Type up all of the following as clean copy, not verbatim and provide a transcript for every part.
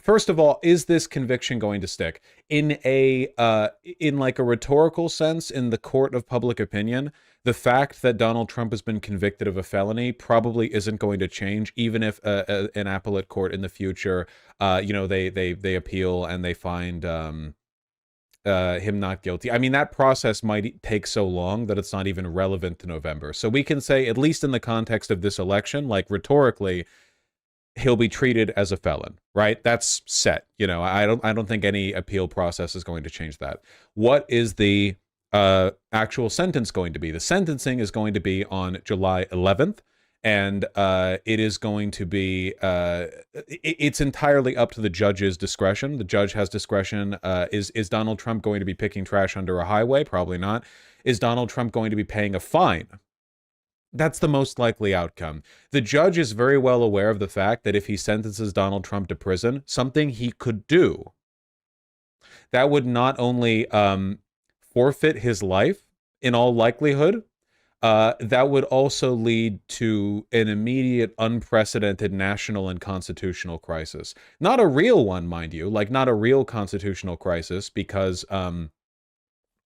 first of all, is this conviction going to stick in like a rhetorical sense in the court of public opinion? The fact that Donald Trump has been convicted of a felony probably isn't going to change, even if an appellate court in the future, they appeal and they find him not guilty. I mean, that process might take so long that it's not even relevant to November. So we can say, at least in the context of this election, like rhetorically, he'll be treated as a felon, right? That's set. I don't think any appeal process is going to change that. What is the actual sentence going to be? The sentencing is going to be on July 11th. And it is going to be, it's entirely up to the judge's discretion. The judge has discretion. Is Donald Trump going to be picking trash under a highway? Probably not. Is Donald Trump going to be paying a fine? That's the most likely outcome. The judge is very well aware of the fact that if he sentences Donald Trump to prison, something he could do that would not only forfeit his life in all likelihood, that would also lead to an immediate, unprecedented national and constitutional crisis. Not a real one, mind you, like not a real constitutional crisis, because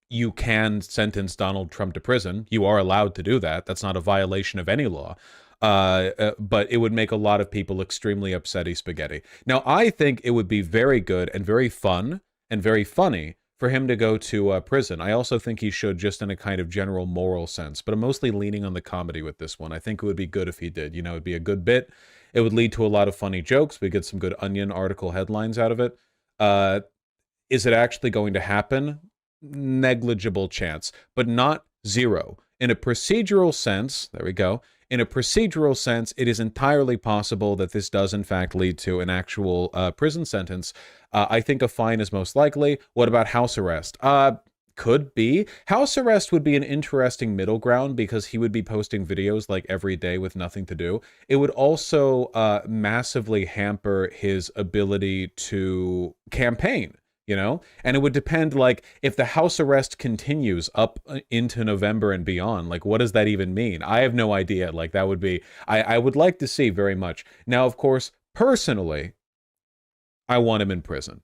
you can sentence Donald Trump to prison. You are allowed to do that. That's not a violation of any law. But it would make a lot of people extremely upsetty spaghetti. Now, I think it would be very good and very fun and very funny for him to go to prison. I also think he should, just in a kind of general moral sense, but I'm mostly leaning on the comedy with this one. I think it would be good if he did. It'd be a good bit. It would lead to a lot of funny jokes. We get some good Onion article headlines out of it. Is it actually going to happen? Negligible chance, but not zero. In a procedural sense, there we go. In a procedural sense, it is entirely possible that this does in fact lead to an actual prison sentence. I think a fine is most likely. What about house arrest? Could be. House arrest would be an interesting middle ground because he would be posting videos like every day with nothing to do. It would also massively hamper his ability to campaign. And it would depend, like, if the house arrest continues up into November and beyond, like, what does that even mean? I have no idea. Like, that would be, I would like to see very much. Now, of course, personally, I want him in prison.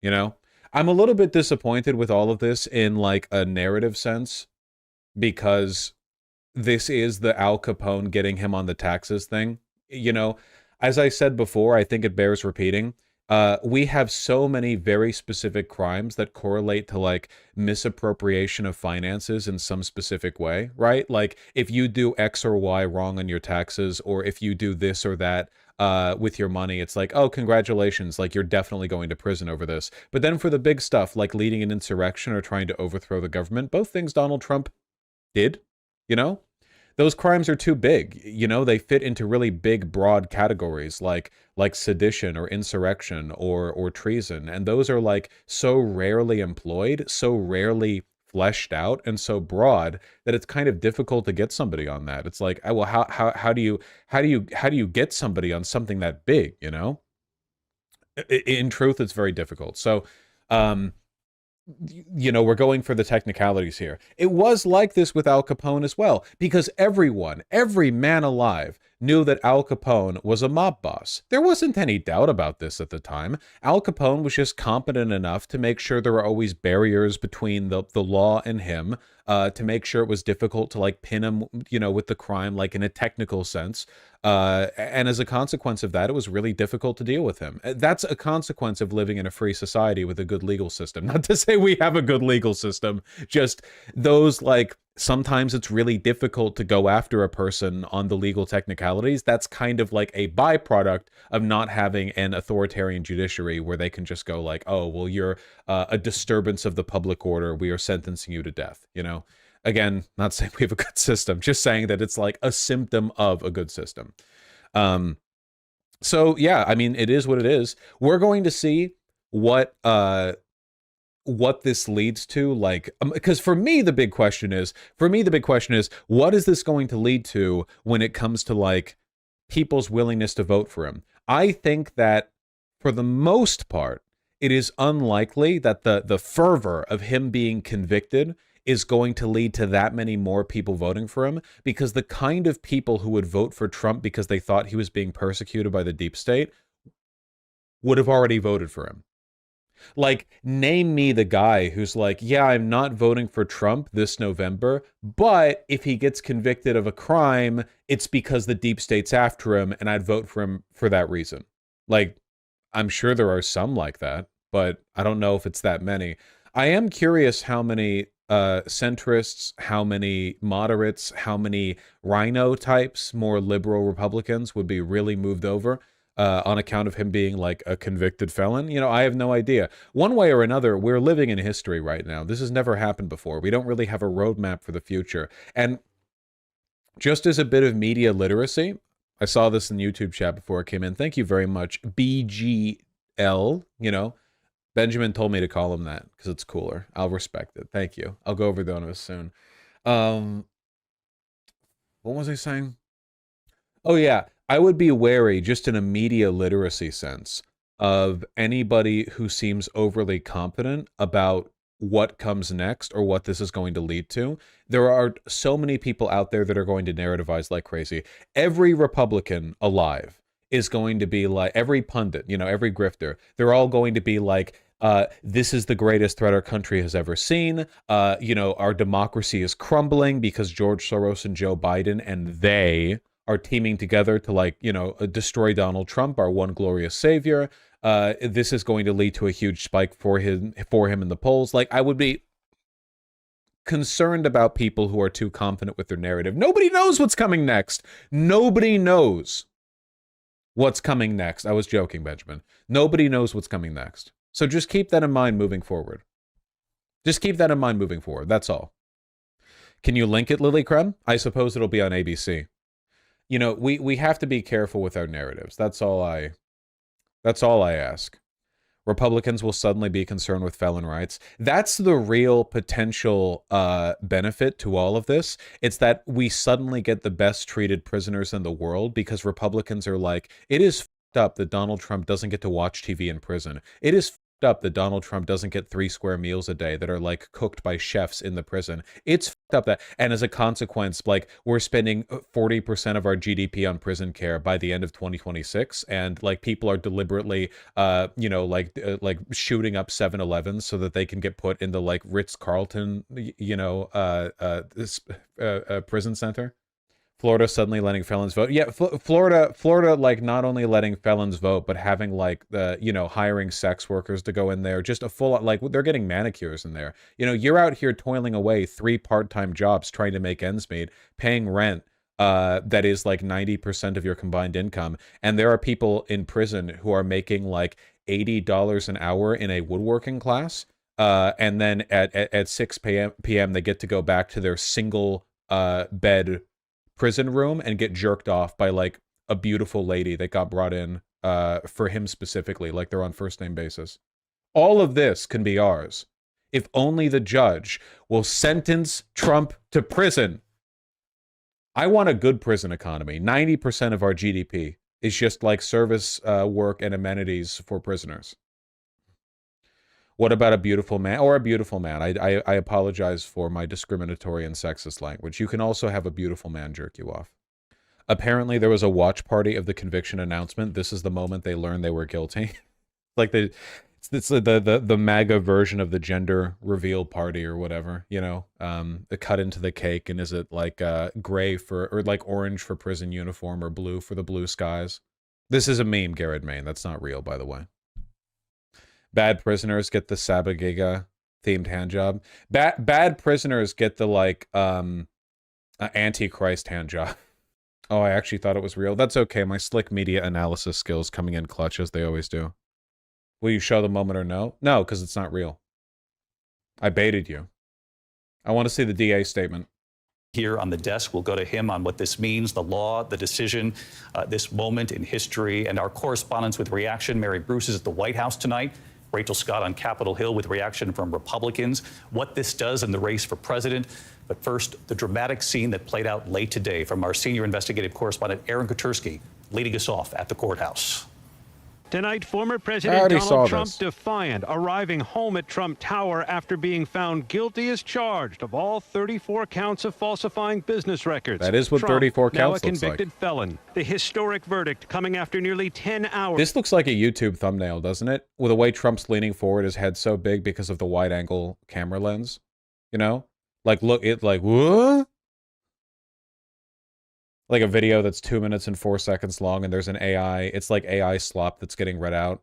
I'm a little bit disappointed with all of this in, like, a narrative sense, because this is the Al Capone getting him on the taxes thing. As I said before, I think it bears repeating. We have so many very specific crimes that correlate to like misappropriation of finances in some specific way, right? Like if you do X or Y wrong on your taxes, or if you do this or that with your money, it's like, oh, congratulations, like you're definitely going to prison over this. But then for the big stuff, like leading an insurrection or trying to overthrow the government, both things Donald Trump did, those crimes are too big. They fit into really big, broad categories like sedition or insurrection or treason. And those are like so rarely employed, so rarely fleshed out, and so broad that it's kind of difficult to get somebody on that. It's like, well, how do you get somebody on something that big, In truth, it's very difficult. So, we're going for the technicalities here. It was like this with Al Capone as well, because every man alive knew that Al Capone was a mob boss. There wasn't any doubt about this at the time. Al Capone was just competent enough to make sure there were always barriers between the law and him, to make sure it was difficult to like pin him, with the crime, like in a technical sense. And as a consequence of that, it was really difficult to deal with him. That's a consequence of living in a free society with a good legal system. Not to say we have a good legal system, just those like, sometimes it's really difficult to go after a person on the legal technicalities. That's kind of like a byproduct of not having an authoritarian judiciary where they can just go like, oh, well, you're a disturbance of the public order. We are sentencing you to death, Again, not saying we have a good system, just saying that it's like a symptom of a good system. So yeah, I mean, it is what it is. We're going to see what this leads to, like, because for me the big question is, what is this going to lead to when it comes to like people's willingness to vote for him? I think that for the most part, it is unlikely that the fervor of him being convicted is going to lead to that many more people voting for him, because the kind of people who would vote for Trump because they thought he was being persecuted by the deep state would have already voted for him. Like, name me the guy who's like, yeah, I'm not voting for Trump this November, but if he gets convicted of a crime, it's because the deep state's after him, and I'd vote for him for that reason. Like, I'm sure there are some like that, but I don't know if it's that many. I am curious how many centrists, how many moderates, how many rhino types, more liberal Republicans would be really moved over on account of him being like a convicted felon. You know, I have no idea. One way or another, we're living in history right now. This has never happened before. We don't really have a roadmap for the future. And just as a bit of media literacy, I saw this in the YouTube chat before it came in. Thank you very much, BGL. You know, Benjamin told me to call him that because it's cooler. I'll respect it. Thank you. I'll go over those soon. What was I saying? Oh, yeah. I would be wary, just in a media literacy sense, of anybody who seems overly confident about what comes next or what this is going to lead to. There are so many people out there that are going to narrativize like crazy. Every Republican alive is going to be like, every pundit, you know, every grifter, they're all going to be like, this is the greatest threat our country has ever seen. You know, our democracy is crumbling because George Soros and Joe Biden and they are teaming together to, like, you know, destroy Donald Trump, our one glorious savior. This is going to lead to a huge spike for him in the polls. Like, I would be concerned about people who are too confident with their narrative. Nobody knows what's coming next. Nobody knows what's coming next. I was joking, Benjamin. Nobody knows what's coming next. So just keep that in mind moving forward. Just keep that in mind moving forward. That's all. Can you link it, Lily Creme? I suppose it'll be on ABC. You know, we have to be careful with our narratives. That's all I ask. Republicans will suddenly be concerned with felon rights. That's the real potential benefit to all of this. It's that we suddenly get the best treated prisoners in the world because Republicans are like, it is f***ed up that Donald Trump doesn't get to watch TV in prison. It is f***ed up that Donald Trump doesn't get 3 square meals a day that are like cooked by chefs in the prison. It's f***ed up that, and as a consequence, like, we're spending 40% of our GDP on prison care by the end of 2026, and like people are deliberately, you know, like shooting up 7-Elevens so that they can get put in the like Ritz-Carlton, you know, this prison center. Florida suddenly letting felons vote. Yeah, Florida, like, not only letting felons vote, but having like you know, hiring sex workers to go in there. Just a full, like, they're getting manicures in there. You know, you're out here toiling away 3 part-time jobs trying to make ends meet, paying rent that is like 90% of your combined income, and there are people in prison who are making like $80 an hour in a woodworking class, and then at 6 p.m. they get to go back to their single bed prison room and get jerked off by like a beautiful lady that got brought in for him specifically, like they're on first name basis. All of this can be ours if only the judge will sentence Trump to prison. I want a good prison economy. 90% of our GDP is just like service work and amenities for prisoners. What about a beautiful man or a beautiful man? I apologize for my discriminatory and sexist language. You can also have a beautiful man jerk you off. Apparently, there was a watch party of the conviction announcement. This is the moment they learned they were guilty. Like it's the MAGA version of the gender reveal party or whatever, you know, the cut into the cake. And is it like gray for, or like orange for prison uniform, or blue for the blue skies? This is a meme, Garrett Main. That's not real, by the way. Bad prisoners get the Sabagiga themed handjob. Bad prisoners get the like Antichrist handjob. Oh, I actually thought it was real. That's okay. My slick media analysis skills coming in clutch as they always do. Will you show the moment or no? No, because it's not real. I baited you. I want to see the DA statement. Here on the desk, we'll go to him on what this means, the law, the decision, this moment in history, and our correspondents with reaction. Mary Bruce is at the White House tonight. Rachel Scott on Capitol Hill with reaction from Republicans, what this does in the race for president. But first, the dramatic scene that played out late today from our senior investigative correspondent, Aaron Katersky, leading us off at the courthouse. Tonight, former I President already saw Donald Trump this. defiant, arriving home at Trump Tower after being found guilty as charged of all 34 counts of falsifying business records. That is what Trump, 34 now a counts looks like. convicted felon. The historic verdict coming after nearly 10 hours. This looks like a YouTube thumbnail, doesn't it? With the way Trump's leaning forward, his head's so big because of the wide-angle camera lens. You know? Like, look, it like, what? Like a video that's 2 minutes and 4 seconds long, and there's an AI, it's like AI slop that's getting read out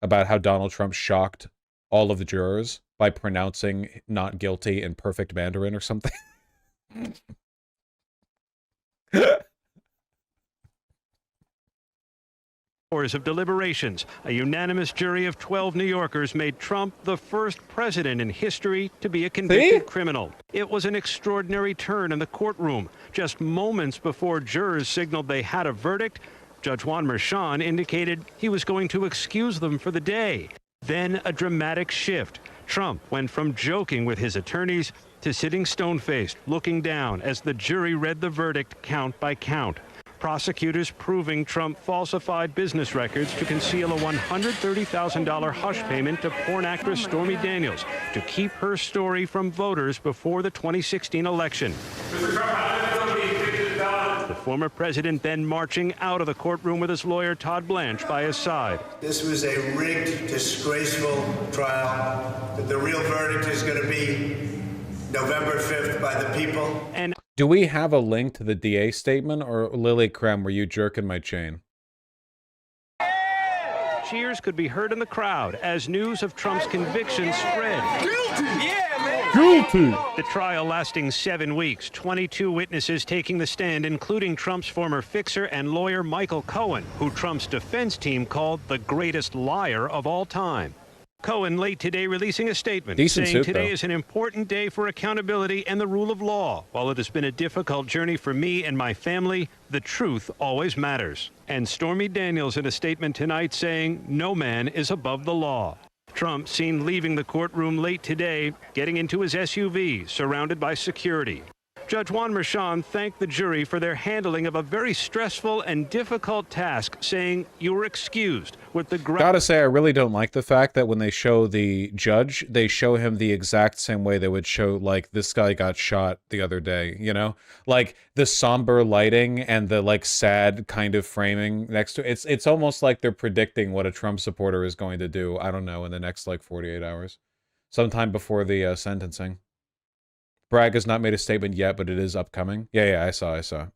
about how Donald Trump shocked all of the jurors by pronouncing not guilty in perfect Mandarin or something. Hours of deliberations. A unanimous jury of 12 New Yorkers made Trump the first president in history to be a convicted criminal. It was an extraordinary turn in the courtroom. Just moments before jurors signaled they had a verdict, Judge Juan Merchan indicated he was going to excuse them for the day. Then a dramatic shift. Trump went from joking with his attorneys to sitting stone-faced, looking down as the jury read the verdict count by count. Prosecutors proving Trump falsified business records to conceal a $130,000 hush payment to porn actress Stormy Daniels to keep her story from voters before the 2016 election. The former president then marching out of the courtroom with his lawyer Todd Blanche by his side. This was a rigged, disgraceful trial, but the real verdict is going to be November 5th by the people. And Do we have a link to the DA statement, or Lily Krem, were you jerking my chain? cheers could be heard in the crowd as news of Trump's conviction spread. Guilty! Yeah, man! Guilty! The trial lasting 7 weeks, 22 witnesses taking the stand, including Trump's former fixer and lawyer Michael Cohen, who Trump's defense team called the greatest liar of all time. Cohen late today releasing a statement saying today is an important day for accountability and the rule of law. While it has been a difficult journey for me and my family, the truth always matters. And Stormy Daniels in a statement tonight saying no man is above the law. Trump seen leaving the courtroom late today, getting into his SUV, surrounded by security. Judge Juan Merchan thanked the jury for their handling of a very stressful and difficult task, saying you were excused with the Gotta say, I really don't like the fact that when they show the judge, they show him the exact same way they would show, like, this guy got shot the other day, you know? Like, the somber lighting and the, like, sad kind of framing next to it. It's almost like they're predicting what a Trump supporter is going to do, I don't know, in the next, like, 48 hours. Sometime before the sentencing. Bragg has not made a statement yet, but it is upcoming. Yeah, I saw.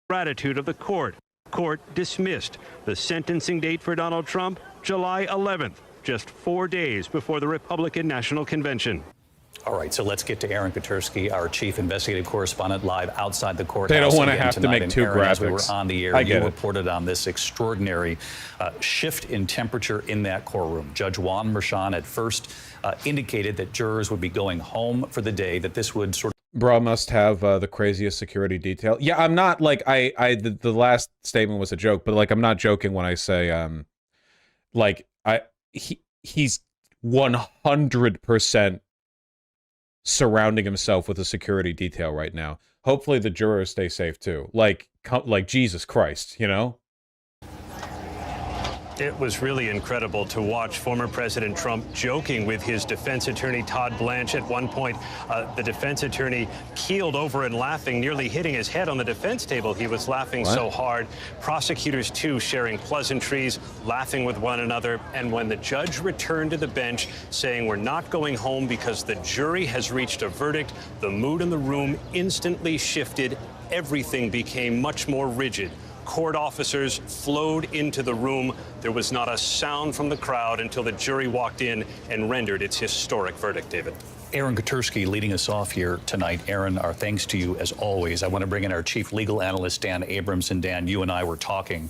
Gratitude of the court. Court dismissed. The sentencing date for Donald Trump, July 11th, just 4 days before the Republican National Convention. All right, so let's get to Aaron Katursky, our chief investigative correspondent, live outside the courthouse. They don't want to again have to tonight. make And two Aaron, graphics. as we were on the air, I get you it. reported on this extraordinary shift in temperature in that courtroom. Judge Juan Merchan at first indicated that jurors would be going home for the day, that this would sort of... Bro must have the craziest security detail. Yeah, I'm not, like, the last statement was a joke, but, like, I'm not joking when I say, like, he's 100% surrounding himself with a security detail right now. Hopefully the jurors stay safe too. Like Jesus Christ, you know? It was really incredible to watch former President Trump joking with his defense attorney, Todd Blanche. At one point, the defense attorney keeled over and laughing, nearly hitting his head on the defense table. He was laughing so hard. Prosecutors, too, sharing pleasantries, laughing with one another. And when the judge returned to the bench saying we're not going home because the jury has reached a verdict, the mood in the room instantly shifted. Everything became much more rigid. Court officers flowed into the room. There was not a sound from the crowd until the jury walked in and rendered its historic verdict, David. Aaron Katursky leading us off here tonight. Aaron, our thanks to you as always. I want to bring in our chief legal analyst, Dan Abrams. And Dan, you and I were talking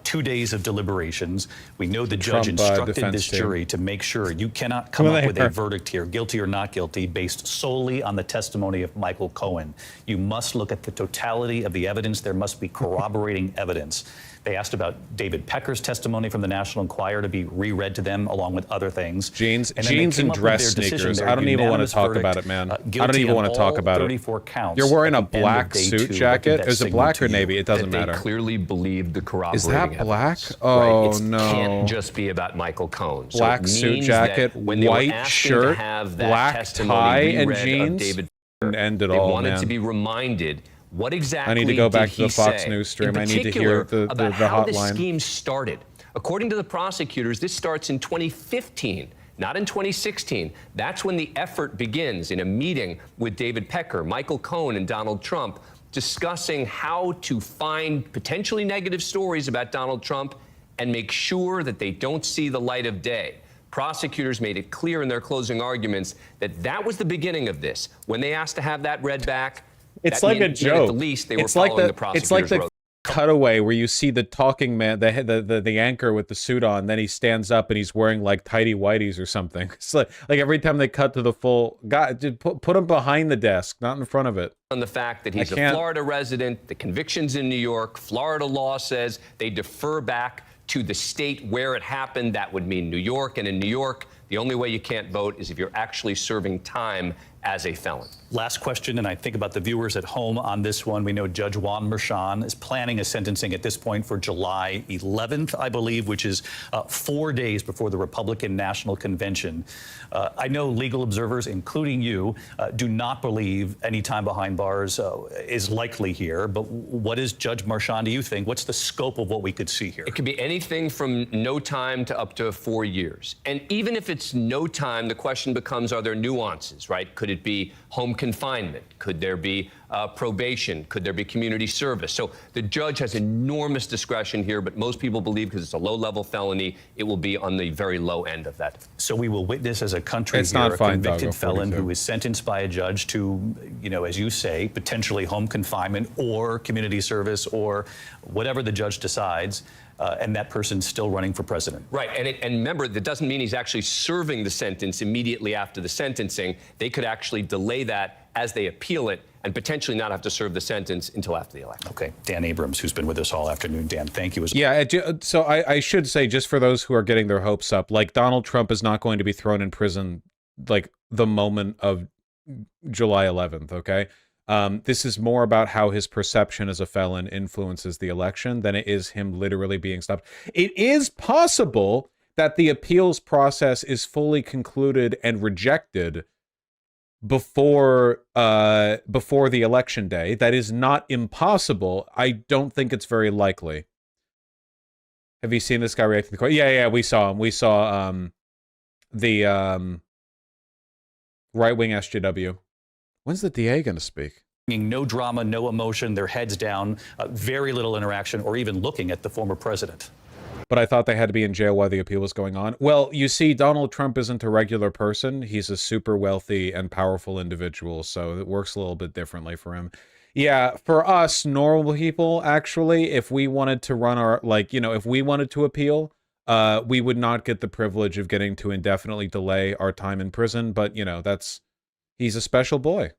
2 days of deliberations. We know the judge instructed this jury to make sure you cannot come up with a verdict here, guilty or not guilty, based solely on the testimony of Michael Cohen. You must look at the totality of the evidence. There must be corroborating evidence. They asked about David Pecker's testimony from the National Enquirer to be reread to them, along with other things. Jeans and dress sneakers. I don't even want to talk about it, man. I don't even want to talk about it. You're wearing a black suit jacket. Is it black or navy? It doesn't matter. They clearly believe the corroborating Is that black? evidence, Oh, right? no. It can't just be about Michael Cohen. So Black it suit means jacket, that when they were white asking shirt, to have that black testimony tie and reread of jeans. David End it they all, wanted man. to be reminded what exactly I need to go back did to the he Fox say, News stream. in I need to hear particular, the about how this hotline. scheme started. According to the prosecutors, this starts in 2015, not in 2016. That's when the effort begins, in a meeting with David Pecker, Michael Cohen, and Donald Trump, discussing how to find potentially negative stories about Donald Trump and make sure that they don't see the light of day. Prosecutors made it clear in their closing arguments that that was the beginning of this. When they asked to have that read back, It's that like a meant joke. at the least they were It's like following the prosecutors' it's like the road. cutaway where you see the talking man, the anchor with the suit on, then he stands up and he's wearing like tighty whities or something. It's like every time they cut to the full guy, put him behind the desk, not in front of it. On the fact that he's a Florida resident, the convictions in New York, Florida law says they defer back to the state where it happened. That would mean New York, and in New York, the only way you can't vote is if you're actually serving time as a felon. Last question, and I think about the viewers at home on this one. We know Judge Juan Merchan is planning a sentencing at this point for July 11th, I believe, which is 4 days before the Republican National Convention. I know legal observers, including you, do not believe any time behind bars is likely here. But what is Judge Merchan, do you think? What's the scope of what we could see here? It could be anything from no time to up to 4 years. And even if it's no time, the question becomes, are there nuances, right? Could it be home confinement? Could there be probation? Could there be community service? So the judge has enormous discretion here, but most people believe because it's a low-level felony, it will be on the very low end of that. So we will witness as a country It's here not a fine, convicted Doggo, felon 42. who is sentenced by a judge to, you know, as you say, potentially home confinement or community service or whatever the judge decides. And that person's still running for president. Right, and remember, that doesn't mean he's actually serving the sentence immediately after the sentencing. They could actually delay that as they appeal it and potentially not have to serve the sentence until after the election. Okay, Dan Abrams, who's been with us all afternoon. Dan, thank you. Yeah, so I should say, just for those who are getting their hopes up, like Donald Trump is not going to be thrown in prison like the moment of July 11th, okay? This is more about how his perception as a felon influences the election than it is him literally being stopped. It is possible that the appeals process is fully concluded and rejected before the election day. That is not impossible. I don't think it's very likely. Have you seen this guy react to the court? Yeah, we saw him. We saw the right-wing SJW. When's the DA going to speak? No drama, no emotion, their heads down, very little interaction, or even looking at the former president. But I thought they had to be in jail while the appeal was going on. Well, you see, Donald Trump isn't a regular person. He's a super wealthy and powerful individual, so it works a little bit differently for him. Yeah, for us normal people, actually, if we wanted to run our, if we wanted to appeal, we would not get the privilege of getting to indefinitely delay our time in prison. But, he's a special boy.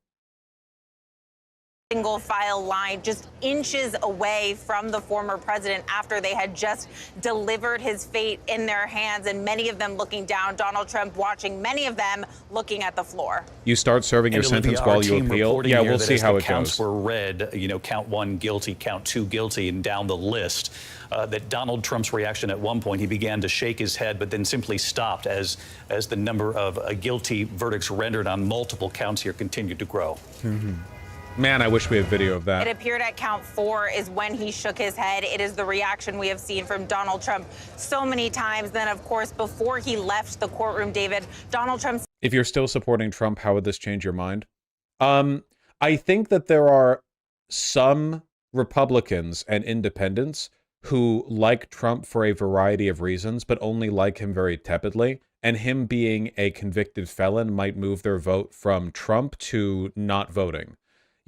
Single file line just inches away from the former president after they had just delivered his fate in their hands, and many of them looking down, Donald Trump watching, many of them looking at the floor. You start serving your sentence while you appeal. Yeah, we'll see how it goes. Counts were read, count 1 guilty, count 2 guilty, and down the list. That Donald Trump's reaction at one point, he began to shake his head, but then simply stopped as the number of guilty verdicts rendered on multiple counts here continued to grow. Mm-hmm. Man, I wish we had video of that. It appeared at count 4 is when he shook his head. It is the reaction we have seen from Donald Trump so many times. Then, of course, before he left the courtroom, David, Donald Trump. If you're still supporting Trump, how would this change your mind? I think that there are some Republicans and independents who like Trump for a variety of reasons, but only like him very tepidly. And him being a convicted felon might move their vote from Trump to not voting.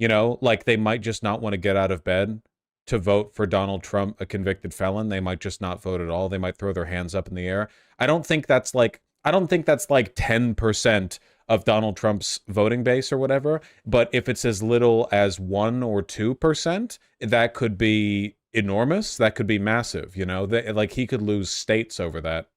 They might just not want to get out of bed to vote for Donald Trump, a convicted felon. They might just not vote at all. They might throw their hands up in the air. I don't think that's like 10% of Donald Trump's voting base or whatever. But if it's as little as 1 or 2%, that could be enormous. That could be massive, you know, like he could lose states over that.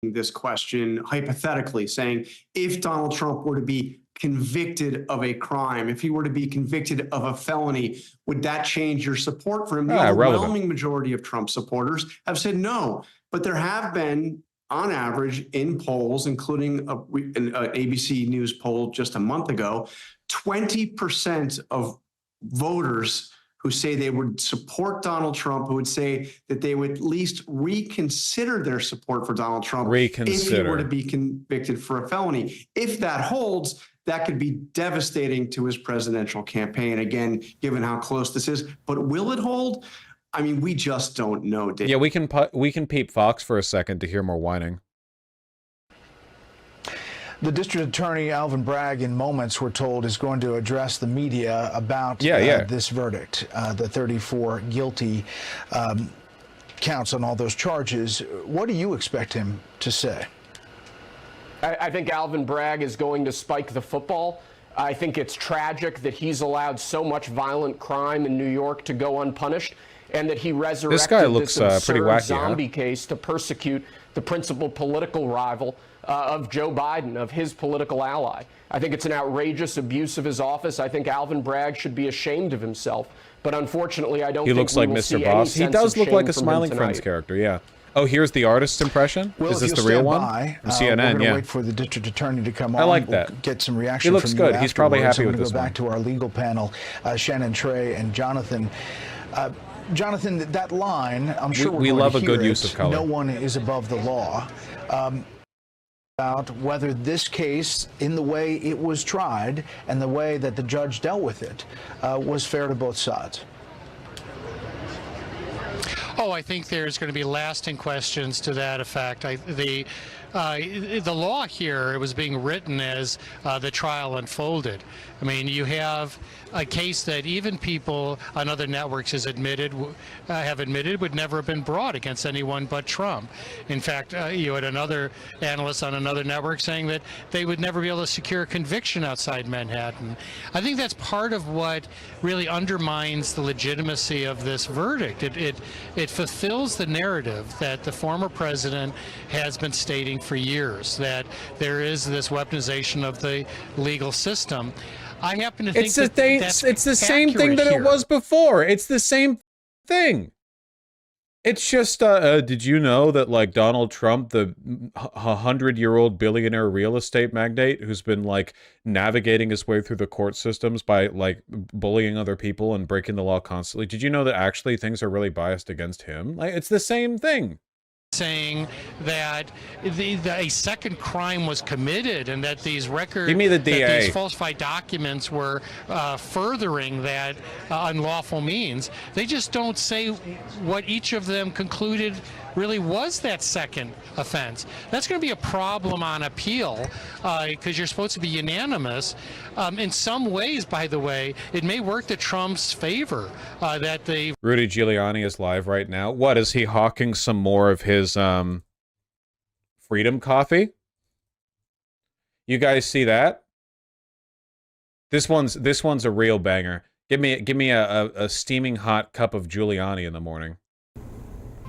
This question hypothetically, saying if Donald Trump were to be convicted of a crime, if he were to be convicted of a felony, would that change your support for him? The overwhelming majority of Trump supporters have said no, but there have been, on average, in polls, including an ABC News poll just a month ago, 20% of voters who say they would support Donald Trump, who would say that they would at least reconsider their support for Donald Trump if he were to be convicted for a felony. If that holds, that could be devastating to his presidential campaign, again, given how close this is. But will it hold? I mean, we just don't know, Dave. Yeah, we can peep Fox for a second to hear more whining. The district attorney, Alvin Bragg, in moments, we're told, is going to address the media about this verdict, the 34 guilty counts on all those charges. What do you expect him to say? I think Alvin Bragg is going to spike the football. I think it's tragic that he's allowed so much violent crime in New York to go unpunished, and that he resurrected this guy looks this pretty wacky, zombie case to persecute the principal political rival of Joe Biden, of his political ally. I think it's an outrageous abuse of his office. I think Alvin Bragg should be ashamed of himself. But unfortunately, I don't think looks like Mr. Boss. He does look like a Smiling Friends character, yeah. Oh, here's the artist's impression? Well, is this the real one? From CNN, we're going to wait for the district attorney to come on. I like that. We'll get some reaction he looks from good. you He's probably happy I'm with going this to go one. back to our legal panel, Shannon, Trey, and Jonathan. Jonathan, that line, I'm sure we love a good use of color. No one is above the law. About whether this case, in the way it was tried and the way that the judge dealt with it, was fair to both sides. Oh, I think there's going to be lasting questions to that effect. The law here, it was being written as the trial unfolded. I mean, you have a case that even people on other networks have admitted would never have been brought against anyone but Trump. In fact, you had another analyst on another network saying that they would never be able to secure a conviction outside Manhattan. I think that's part of what really undermines the legitimacy of this verdict. It fulfills the narrative that the former president has been stating for years, that there is this weaponization of the legal system. I happen to think it's the same thing that it was before. It's the same thing. It's just, did you know that, like, Donald Trump, the 100-year-old billionaire real estate magnate who's been, like, navigating his way through the court systems by, like, bullying other people and breaking the law constantly, did you know that actually things are really biased against him? Like, it's the same thing. Saying that a second crime was committed and that these records, give me the DA. That these falsified documents were furthering that unlawful means. They just don't say what each of them concluded really was that second offense. That's going to be a problem on appeal because you're supposed to be unanimous. In some ways, by the way, it may work to Trump's favor that the Rudy Giuliani is live right now. What, is he hawking some more of his freedom coffee? You guys see that? This one's a real banger. Give me a steaming hot cup of Giuliani in the morning.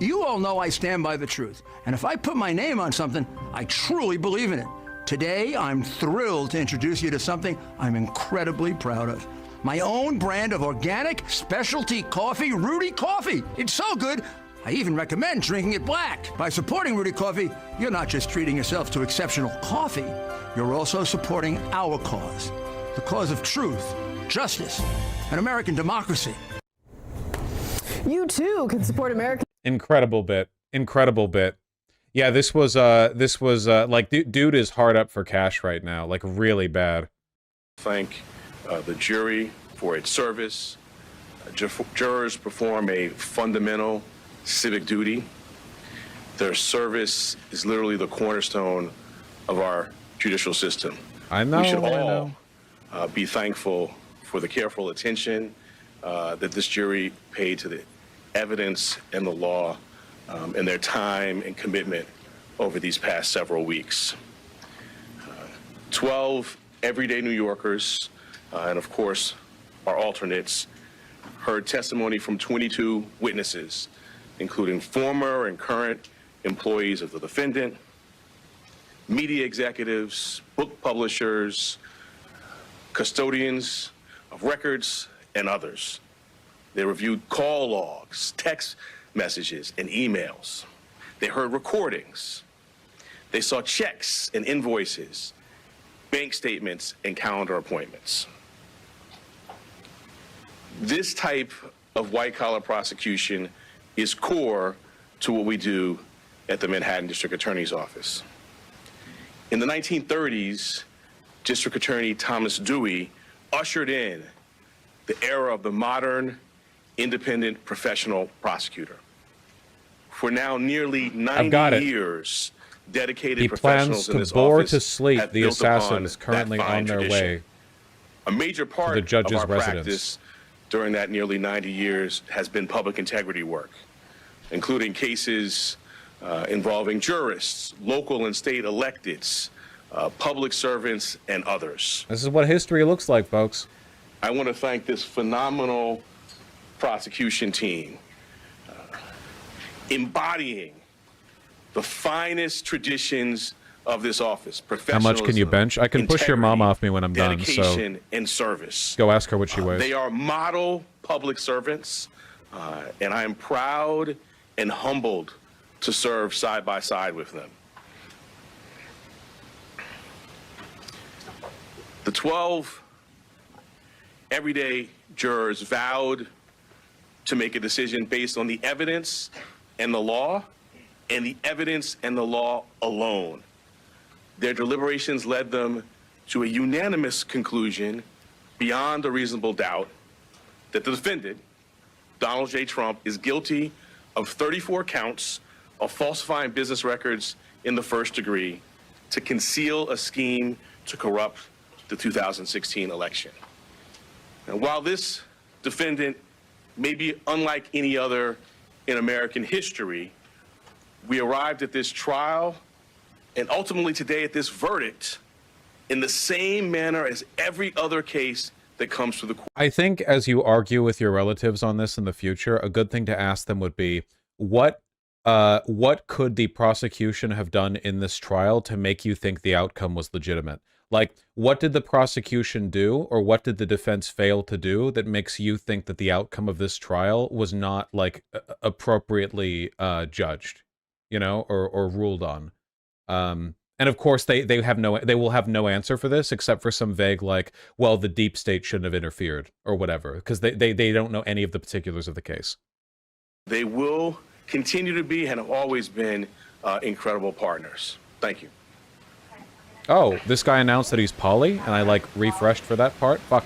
You all know I stand by the truth, and if I put my name on something, I truly believe in it. Today, I'm thrilled to introduce you to something I'm incredibly proud of. My own brand of organic specialty coffee, Rudy Coffee. It's so good, I even recommend drinking it black. By supporting Rudy Coffee, you're not just treating yourself to exceptional coffee, you're also supporting our cause, the cause of truth, justice, and American democracy. You too can support American. Incredible bit. Yeah, this was like, dude is hard up for cash right now, like really bad. Thank the jury for its service. Jurors perform a fundamental civic duty. Their service is literally the cornerstone of our judicial system. I know. We should all be thankful for the careful attention that this jury paid to the evidence and the law and their time and commitment over these past several weeks. 12 everyday New Yorkers, and of course, our alternates, heard testimony from 22 witnesses, including former and current employees of the defendant, media executives, book publishers, custodians of records, and others. They reviewed call logs, text messages, and emails. They heard recordings. They saw checks and invoices, bank statements, and calendar appointments. This type of white-collar prosecution is core to what we do at the Manhattan District Attorney's Office. In the 1930s, District Attorney Thomas Dewey ushered in the era of the modern, independent professional prosecutor. For now nearly 90 years, dedicated professionals in this office to sleep have the built upon assassins currently that fine on their tradition. way A major part to the judge's of our residence. practice during that nearly 90 years has been public integrity work, including cases involving jurists, local and state electeds, public servants, and others. This is what history looks like, folks. I want to thank this phenomenal prosecution team, embodying the finest traditions of this office. How much can you bench? I can push your mom off me when I'm done, so dedication and service. go ask her what she weighs. They are model public servants, and I am proud and humbled to serve side by side with them. The 12 everyday jurors vowed to make a decision based on the evidence and the law, and the evidence and the law alone. Their deliberations led them to a unanimous conclusion beyond a reasonable doubt that the defendant, Donald J. Trump, is guilty of 34 counts of falsifying business records in the first degree to conceal a scheme to corrupt the 2016 election. And while this defendant may be unlike any other in American history, we arrived at this trial and ultimately today at this verdict in the same manner as every other case that comes to the court. I think as you argue with your relatives on this in the future, a good thing to ask them would be, what could the prosecution have done in this trial to make you think the outcome was legitimate? Like, what did the prosecution do, or what did the defense fail to do that makes you think that the outcome of this trial was not, like, appropriately judged, you know, or ruled on? And of course, they will have no answer for this except for some vague, like, well, the deep state shouldn't have interfered or whatever, because they don't know any of the particulars of the case. They will continue to be and have always been incredible partners. Thank you. Oh, this guy announced that he's poly, and I, like, refreshed for that part? Fuck.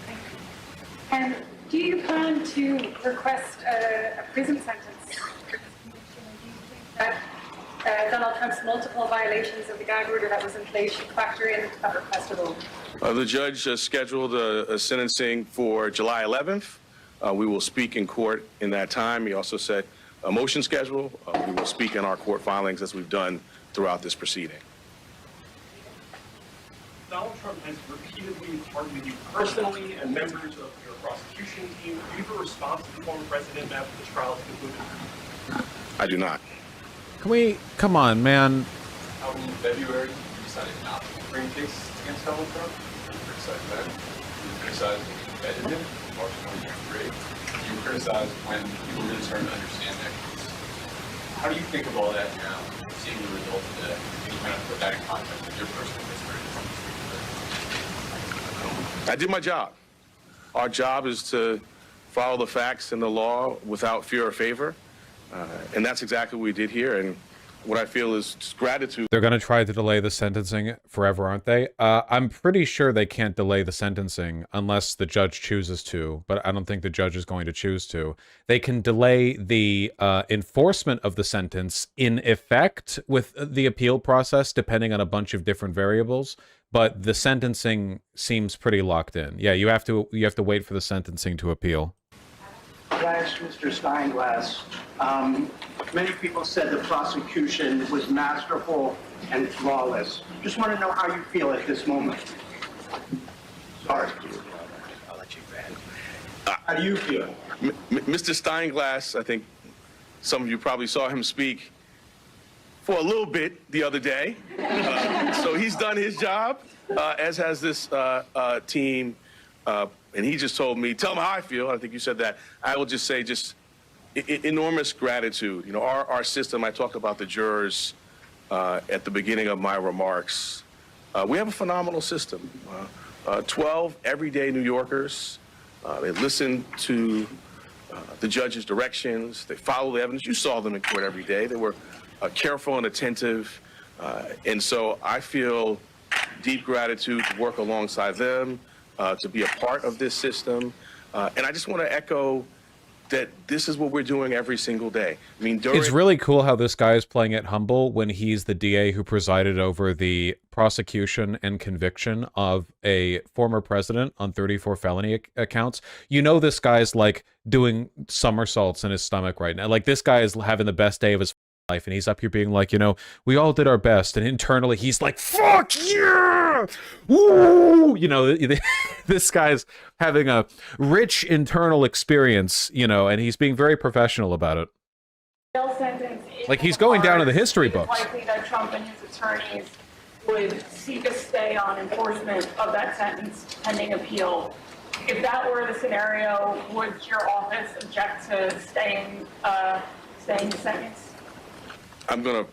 And do you plan to request a prison sentence for this conviction? And do you think that Donald Trump's multiple violations of the gag order that was in place should factor into that request at all? The judge scheduled a sentencing for July 11th. We will speak in court in that time. He also set a motion schedule. We will speak in our court filings as we've done throughout this proceeding. Donald Trump has repeatedly targeted you personally and members of your prosecution team. Do you have a response to the former president after this trial is concluded? I do not. Can we... Come on, man. How in February, you decided not to bring a case against Donald Trump? You criticized that. You criticized when you vetted him in March 2023. You criticized when people really started to understand that case. How do you think of all that now, seeing the results today? Can you kind of put that in context with your personal history? I did my job. Our job is to follow the facts and the law without fear or favor. And that's exactly what we did here. And what I feel is just gratitude. They're going to try to delay the sentencing forever, aren't they? I'm pretty sure they can't delay the sentencing unless the judge chooses to, but I don't think the judge is going to choose to. They can delay the enforcement of the sentence in effect with the appeal process, depending on a bunch of different variables, but the sentencing seems pretty locked in. Yeah, you have to wait for the sentencing to appeal. I asked Mr. Steinglass, many people said the prosecution was masterful and flawless. Just want to know how you feel at this moment. Sorry. I'll let you How do you feel? Mr. Steinglass, I think some of you probably saw him speak for a little bit the other day. So he's done his job, as has this team. And he just told me, tell him how I feel. I think you said that. I will just say enormous gratitude. You know, our system, I talked about the jurors at the beginning of my remarks. We have a phenomenal system. 12 everyday New Yorkers. They listen to the judge's directions. They follow the evidence. You saw them in court every day. They were careful and attentive. And so I feel deep gratitude to work alongside them, to be a part of this system. And I just want to echo that this is what we're doing every single day. I mean, it's really cool how this guy is playing it humble when he's the DA who presided over the prosecution and conviction of a former president on 34 felony accounts. You know, this guy's like doing somersaults in his stomach right now. Like, this guy is having the best day of his life, and he's up here being like, you know, we all did our best, and internally he's like, fuck yeah, woo, you know, this guy's having a rich internal experience, you know, and he's being very professional about it. Like, he's going down in the history books. It's likely that Trump and his attorneys would seek a stay on enforcement of that sentence pending appeal. If that were the scenario, would your office object to staying the sentence? I'm going to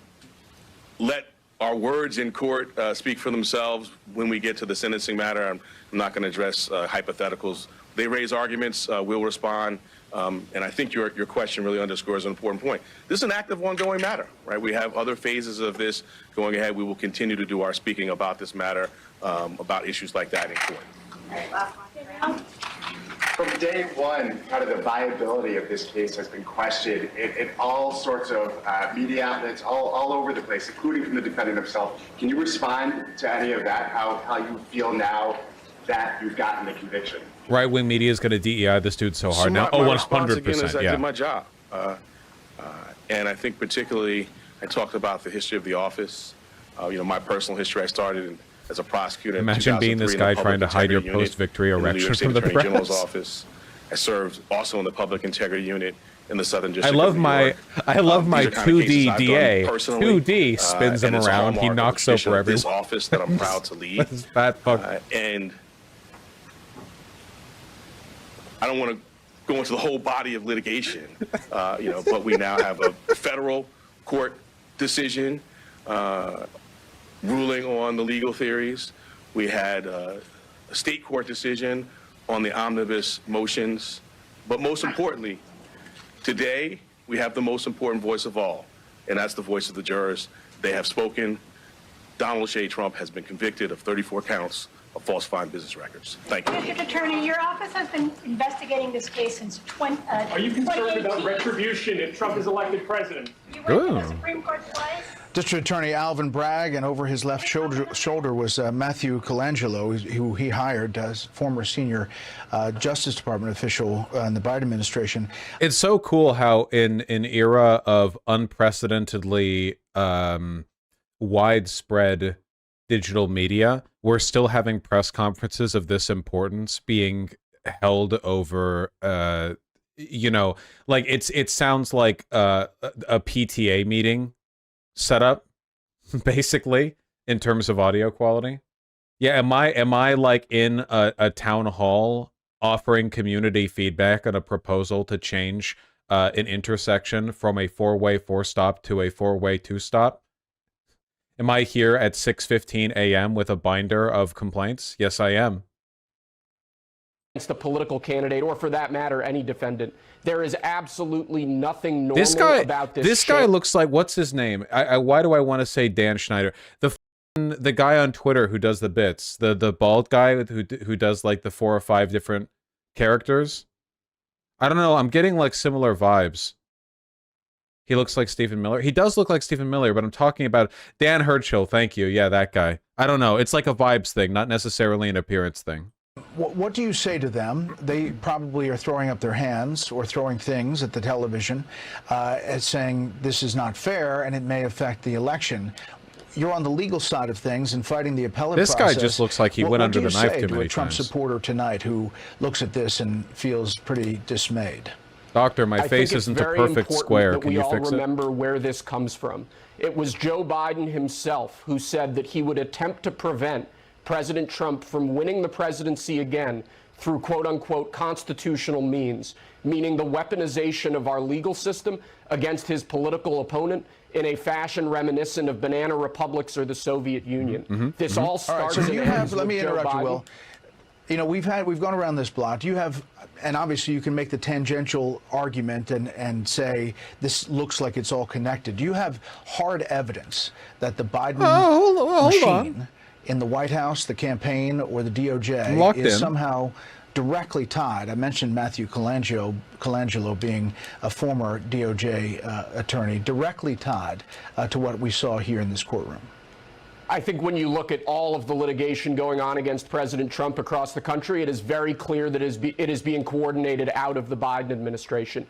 let our words in court speak for themselves when we get to the sentencing matter. I'm not going to address hypotheticals. They raise arguments, we'll respond. And I think your question really underscores an important point. This is an active, ongoing matter, right? We have other phases of this going ahead. We will continue to do our speaking about this matter, about issues like that in court. All right, last one. From day one, kind of the viability of this case has been questioned in all sorts of media outlets, all over the place, including from the defendant himself. Can you respond to any of that, how you feel now that you've gotten the conviction? Right-wing media is going to DEI this dude so hard now. My 100%, again is I yeah. did my job. And I think particularly, I talked about the history of the office. You know, my personal history, I started as a prosecutor. Imagine being this guy trying to hide your post-victory erection from the Attorney General's press. office. I served also in the public integrity unit in the Southern District. I love of New my York. I love my These are kind of 2D cases I've done DA. personally, 2D spins him and it's a around. He hallmark of knocks the tradition over of this everyone. office that I'm proud to lead. This fat fuck. And I don't want to go into the whole body of litigation, you know, but we now have a federal court decision ruling on the legal theories. We had a state court decision on the omnibus motions. But most importantly, today we have the most important voice of all, and that's the voice of the jurors. They have spoken. Donald J. Trump has been convicted of 34 counts of falsifying business records. Thank you. District Attorney, your office has been investigating this case since Are you concerned about 2018? retribution if Trump is elected president? You went to the Supreme Court twice. District Attorney Alvin Bragg, and over his left shoulder was Matthew Colangelo, who he hired as former senior Justice Department official in the Biden administration. It's so cool how in an era of unprecedentedly widespread digital media, we're still having press conferences of this importance being held over, you know, like it sounds like a PTA meeting setup, basically, in terms of audio quality. Yeah, am I like in a town hall offering community feedback on a proposal to change an intersection from a 4-way 4-stop to a 4-way 2-stop? Am I here at 6:15 a.m. with a binder of complaints? Yes, I am. Against the political candidate, or for that matter, any defendant. There is absolutely nothing normal about this. This guy looks like, what's his name? Why do I want to say Dan Schneider? The guy on Twitter who does the bits, the bald guy who does like the 4 or 5 different characters. I don't know. I'm getting like similar vibes. He looks like Stephen Miller. He does look like Stephen Miller, but I'm talking about Dan Herschel. Thank you. Yeah, that guy. I don't know. It's like a vibes thing, not necessarily an appearance thing. What do you say to them? They probably are throwing up their hands or throwing things at the television as saying this is not fair and it may affect the election. you're on the legal side of things and fighting the appellate This process. guy just looks like he went under the knife too many times. What do you say to a Trump supporter tonight who looks at this and feels pretty dismayed? Doctor, my face isn't a perfect square. Can you fix it? We all remember where this comes from. It was Joe Biden himself who said that he would attempt to prevent President Trump from winning the presidency again through quote-unquote constitutional means, meaning the weaponization of our legal system against his political opponent in a fashion reminiscent of banana republics or the Soviet Union. This all starts. All right, so you have, let me interrupt you, Will. You know, we've gone around this block. Do you have, and obviously you can make the tangential argument and say this looks like it's all connected. Do you have hard evidence that the Biden machine in the White House, the campaign, or the DOJ is somehow directly tied? I mentioned Matthew Colangelo being a former DOJ attorney, directly tied to what we saw here in this courtroom. I think when you look at all of the litigation going on against President Trump across the country, it is very clear that it is being coordinated out of the Biden administration.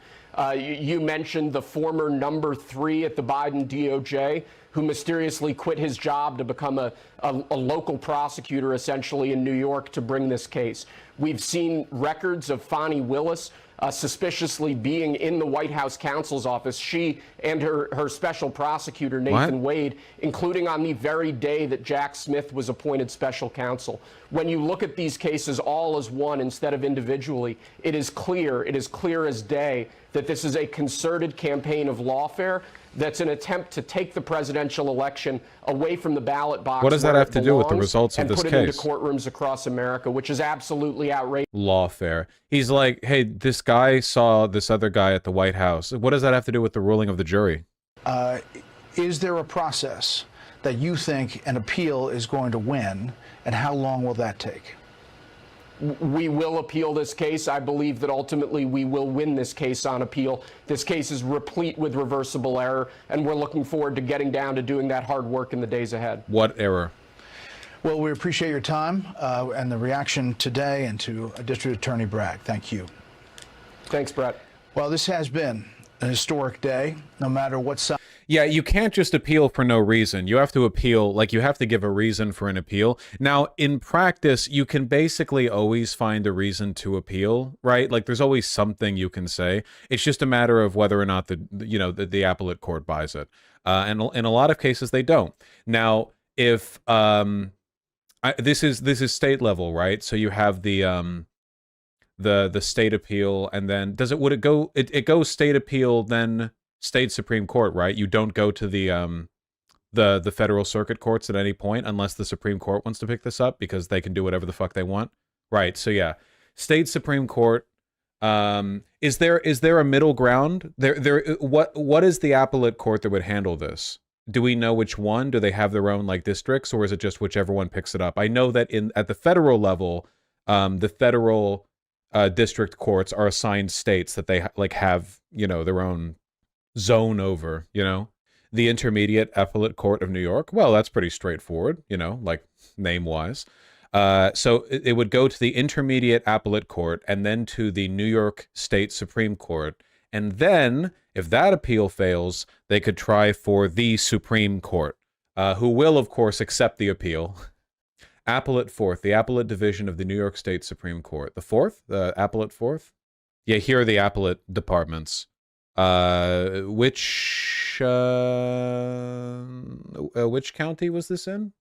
You mentioned the former number 3 at the Biden DOJ, who mysteriously quit his job to become a local prosecutor, essentially, in New York to bring this case. We've seen records of Fani Willis suspiciously being in the White House counsel's office, she and her special prosecutor, Nathan Wade, including on the very day that Jack Smith was appointed special counsel. When you look at these cases all as one instead of individually, it is clear as day that this is a concerted campaign of lawfare that's an attempt to take the presidential election away from the ballot box. What does that have to do with the results of this case? And put it into courtrooms across America, which is absolutely outrageous. Lawfare. He's like, hey, this guy saw this other guy at the White House. What does that have to do with the ruling of the jury? Is there a process that you think an appeal is going to win, and how long will that take? We will appeal this case. I believe that ultimately we will win this case on appeal. This case is replete with reversible error, and we're looking forward to getting down to doing that hard work in the days ahead. What error? Well, we appreciate your time and the reaction today, and to District Attorney Bragg. Thank you. Thanks, Brett. Well, this has been an historic day, no matter what side. Yeah, you can't just appeal for no reason. You have to appeal, like you have to give a reason for an appeal. Now, in practice, you can basically always find a reason to appeal, right? Like there's always something you can say. It's just a matter of whether or not the appellate court buys it. And in a lot of cases, they don't. Now, if this is state level, right? So you have the state appeal, and then would it go? It goes state appeal, then state Supreme Court, right? You don't go to the federal circuit courts at any point unless the Supreme Court wants to pick this up, because they can do whatever the fuck they want, right? So yeah, state Supreme Court. Is there a middle ground? What is the appellate court that would handle this? Do we know which one? Do they have their own like districts, or is it just whichever one picks it up? I know that at the federal level, the federal district courts are assigned states that they have their own zone over. The Intermediate Appellate Court of New York. Well, that's pretty straightforward. Like name wise. So it would go to the Intermediate Appellate Court and then to the New York State Supreme Court. And then, if that appeal fails, they could try for the Supreme Court, who will, of course, accept the appeal. Appellate Fourth, the Appellate Division of the New York State Supreme Court. The Fourth? The Appellate Fourth? Yeah, here are the Appellate Departments. Which county was this in?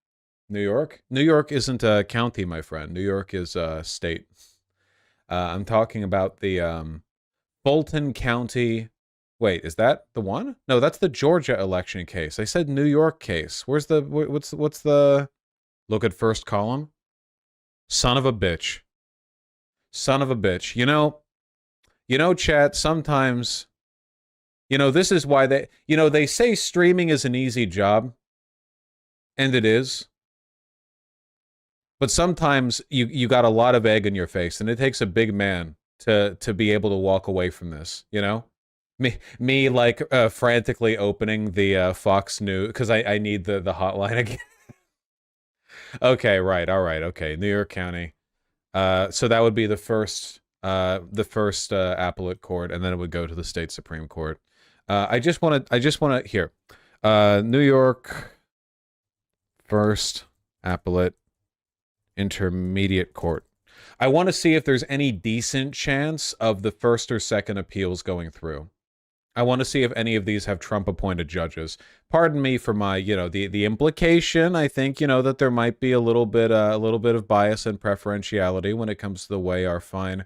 New York? New York isn't a county, my friend. New York is a state. I'm talking about the Fulton County. Wait, is that the one? No, that's the Georgia election case. I said New York case. Where's the what's the look at first column? Son of a bitch. Son of a bitch. Chat, sometimes this is why they say streaming is an easy job, and it is. But sometimes you got a lot of egg in your face, and it takes a big man to be able to walk away from this, Me like frantically opening the Fox News because I need the hotline again. Okay, right, all right, okay, New York County. So that would be the first appellate court, and then it would go to the state Supreme Court. I just want to here, New York First appellate intermediate court. I want to see if there's any decent chance of the first or second appeals going through. I want to see if any of these have Trump-appointed judges. Pardon me for my, the implication. I think, that there might be a little bit of bias and preferentiality when it comes to the way our fine.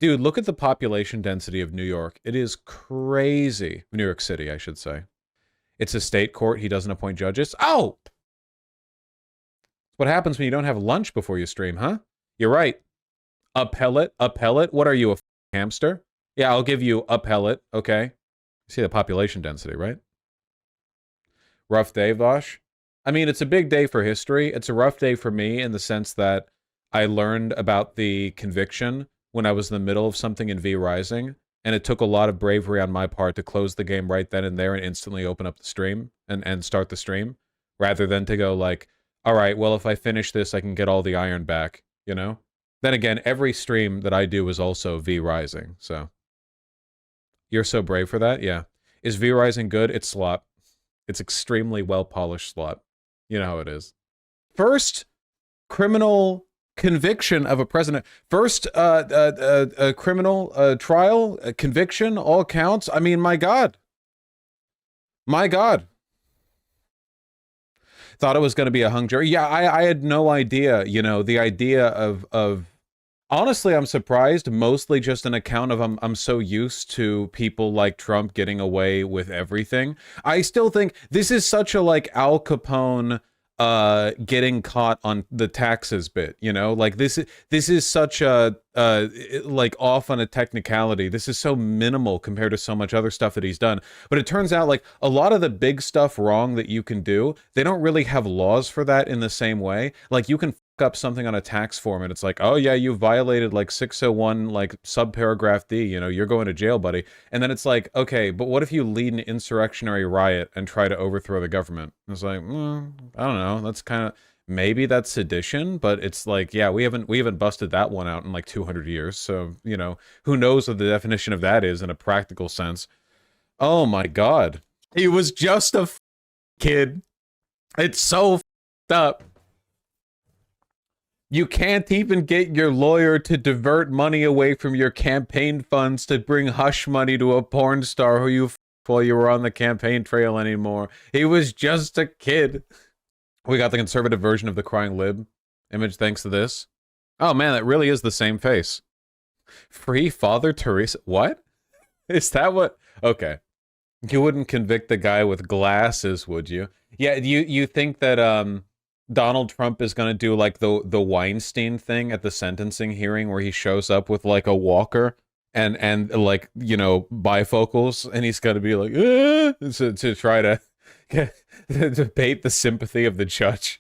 Dude, look at the population density of New York. It is crazy. New York City, I should say. It's a state court. He doesn't appoint judges. Oh! What happens when you don't have lunch before you stream, huh? You're right. A pellet? What are you, a hamster? Yeah, I'll give you a pellet, okay? See the population density, right? Rough day, Vosh. I mean, it's a big day for history. It's a rough day for me in the sense that I learned about the conviction when I was in the middle of something in V Rising, and it took a lot of bravery on my part to close the game right then and there and instantly open up the stream and start the stream, rather than to go like, all right, well, if I finish this, I can get all the iron back, Then again, every stream that I do is also V Rising, so... You're so brave for that? Yeah. Is V Rising good? It's slop. It's extremely well-polished slop. You know how it is. First criminal conviction of a president. First criminal trial, conviction, all counts. I mean, my God. My God. Thought it was going to be a hung jury. Yeah, I had no idea, the idea of honestly, I'm surprised, mostly just an account of I'm so used to people like Trump getting away with everything. I still think this is such a like Al Capone getting caught on the taxes bit, like this is such a like off on a technicality. This is so minimal compared to so much other stuff that he's done. But it turns out like a lot of the big stuff wrong that you can do, they don't really have laws for that in the same way. Like you can up something on a tax form and it's like, oh yeah, you violated like 601 like subparagraph D, you're going to jail, buddy. And then it's like, okay, but what if you lead an insurrectionary riot and try to overthrow the government? It's like, I don't know, that's kind of, maybe that's sedition, but it's like, yeah, we haven't busted that one out in like 200 years. So, who knows what the definition of that is in a practical sense. Oh my God. He was just a kid. It's so up. You can't even get your lawyer to divert money away from your campaign funds to bring hush money to a porn star who you f***ed while you were on the campaign trail anymore. He was just a kid. We got the conservative version of the crying lib image thanks to this. Oh man, that really is the same face. Free Father Teresa. What? Is that what? Okay. You wouldn't convict the guy with glasses, would you? Yeah, you think that Donald Trump is going to do like the Weinstein thing at the sentencing hearing where he shows up with like a walker and like, bifocals, and he's going to be like, to try to bait the sympathy of the judge.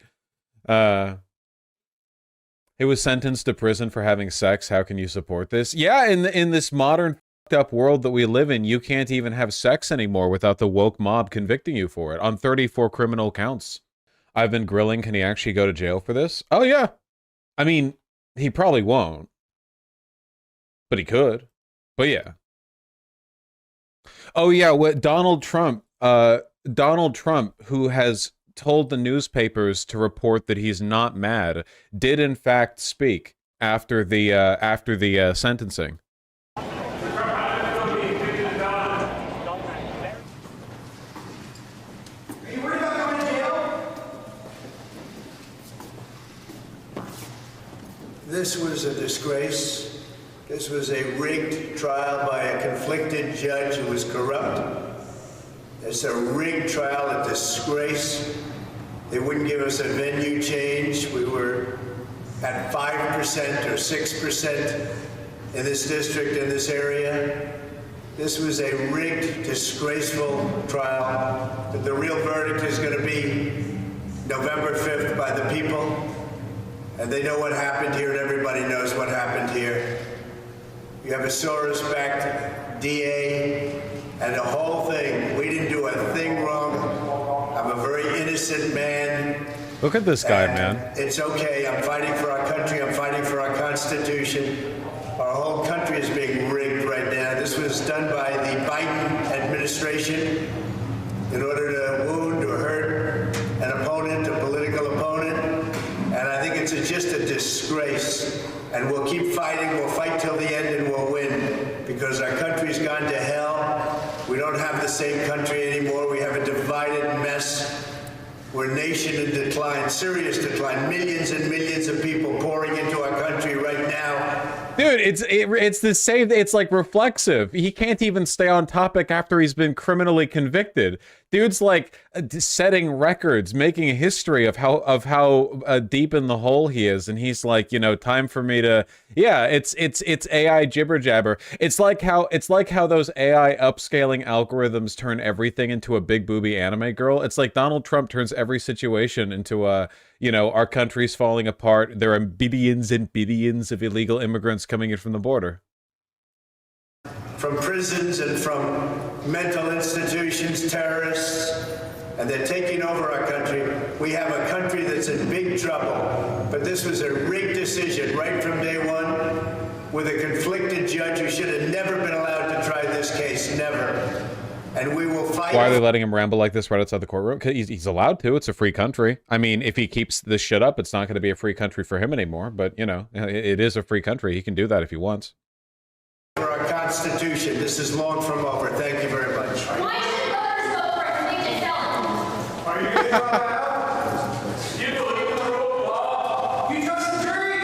He was sentenced to prison for having sex. How can you support this? Yeah, in this modern up world that we live in, you can't even have sex anymore without the woke mob convicting you for it on 34 criminal counts. I've been grilling. Can he actually go to jail for this? Oh, yeah. I mean, he probably won't. But he could. But yeah. Oh, yeah. What Donald Trump, who has told the newspapers to report that he's not mad, did in fact speak after the sentencing. This was a disgrace. This was a rigged trial by a conflicted judge who was corrupt. It's a rigged trial, a disgrace. They wouldn't give us a venue change. We were at 5% or 6% in this district, in this area. This was a rigged, disgraceful trial. But the real verdict is going to be November 5th by the people. And they know what happened here, and everybody knows what happened here. You have a Soros-backed DA, and the whole thing. We didn't do a thing wrong. I'm a very innocent man. Look at this guy, man. It's okay. I'm fighting for our country. I'm fighting for our Constitution. Our whole country is being rigged right now. This was done by the Biden administration in order to wound or hurt an opponent, a political opponent. And we'll keep fighting. We'll fight till the end and we'll win. Because our country's gone to hell. We don't have the same country anymore. We have a divided mess. We're a nation in decline, serious decline. Millions and millions of people pouring into our country right now. Dude, it's the same. It's like reflexive. He can't even stay on topic after he's been criminally convicted. Dude's like setting records, making a history of how deep in the hole he is, and he's like, you know, time for me to. Yeah, it's AI jibber jabber. It's like how those AI upscaling algorithms turn everything into a big booby anime girl. It's like Donald Trump turns every situation into a. You know, our country's falling apart. There are billions and billions of illegal immigrants coming in from the border. From prisons and from mental institutions, terrorists, and they're taking over our country. We have a country that's in big trouble. But this was a rigged decision right from day one with a conflicted judge who should have never been allowed to try this case, never. And we will fight. Why are they letting him ramble like this right outside the courtroom? Because he's allowed to. It's a free country. I mean, if he keeps this shit up, it's not going to be a free country for him anymore. But, you know, it is a free country. He can do that if he wants. For our Constitution, this is long from over. Thank you very much. Why should voters vote for a convicted felon? Are you going to try that out? You believe in the rule of law? You trust the jury?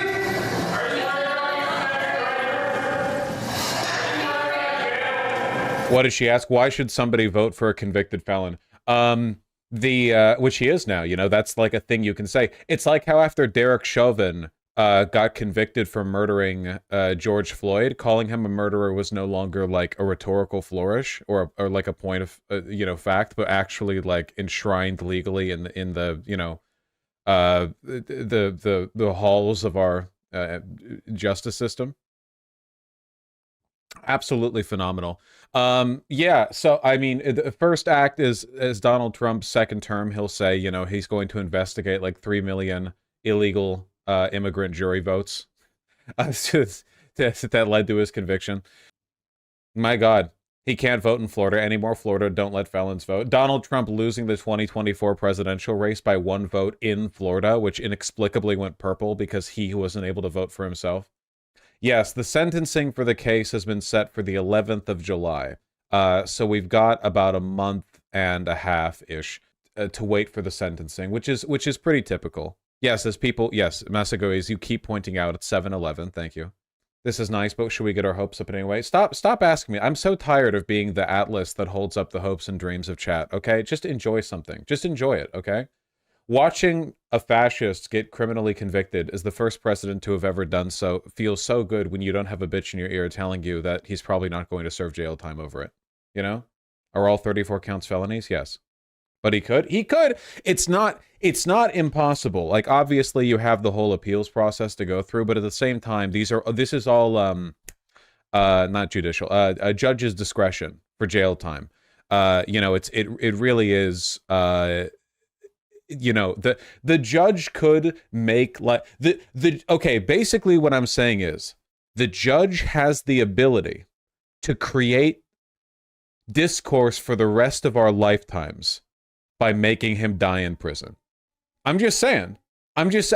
Are you What did she ask? Why should somebody vote for a convicted felon? Which he is now, you know, that's like a thing you can say. It's like how after Derek Chauvin got convicted for murdering George Floyd, calling him a murderer was no longer like a rhetorical flourish or like a point of you know, fact, but actually like enshrined legally in the you know the halls of our justice system. Absolutely phenomenal. Yeah, so I mean, the first act is Donald Trump's second term. He'll say, you know, he's going to investigate like 3 million illegal immigrant jury votes that led to his conviction. My God, he can't vote in Florida anymore. Florida don't let felons vote. Donald Trump losing the 2024 presidential race by 1 vote in Florida, which inexplicably went purple because he wasn't able to vote for himself. Yes, the sentencing for the case has been set for the 11th of July. So we've got about a month and a half-ish to wait for the sentencing, which is pretty typical. Yes, as people, yes, Masago, as you keep pointing out, it's 7-11. Thank you. This is nice, but should we get our hopes up anyway? Stop asking me. I'm so tired of being the atlas that holds up the hopes and dreams of chat, okay? Just enjoy something. Just enjoy it, okay? Watching a fascist get criminally convicted as the first president to have ever done so feels so good when you don't have a bitch in your ear telling you that he's probably not going to serve jail time over it. You know? Are all 34 counts felonies? Yes. But he could. He could. It's not impossible. Like, obviously you have the whole appeals process to go through, but at the same time, this is all not judicial, a judge's discretion for jail time. You know, it really is you know, the judge could make like okay, basically what I'm saying is the judge has the ability to create discourse for the rest of our lifetimes by making him die in prison. I'm just saying. I'm just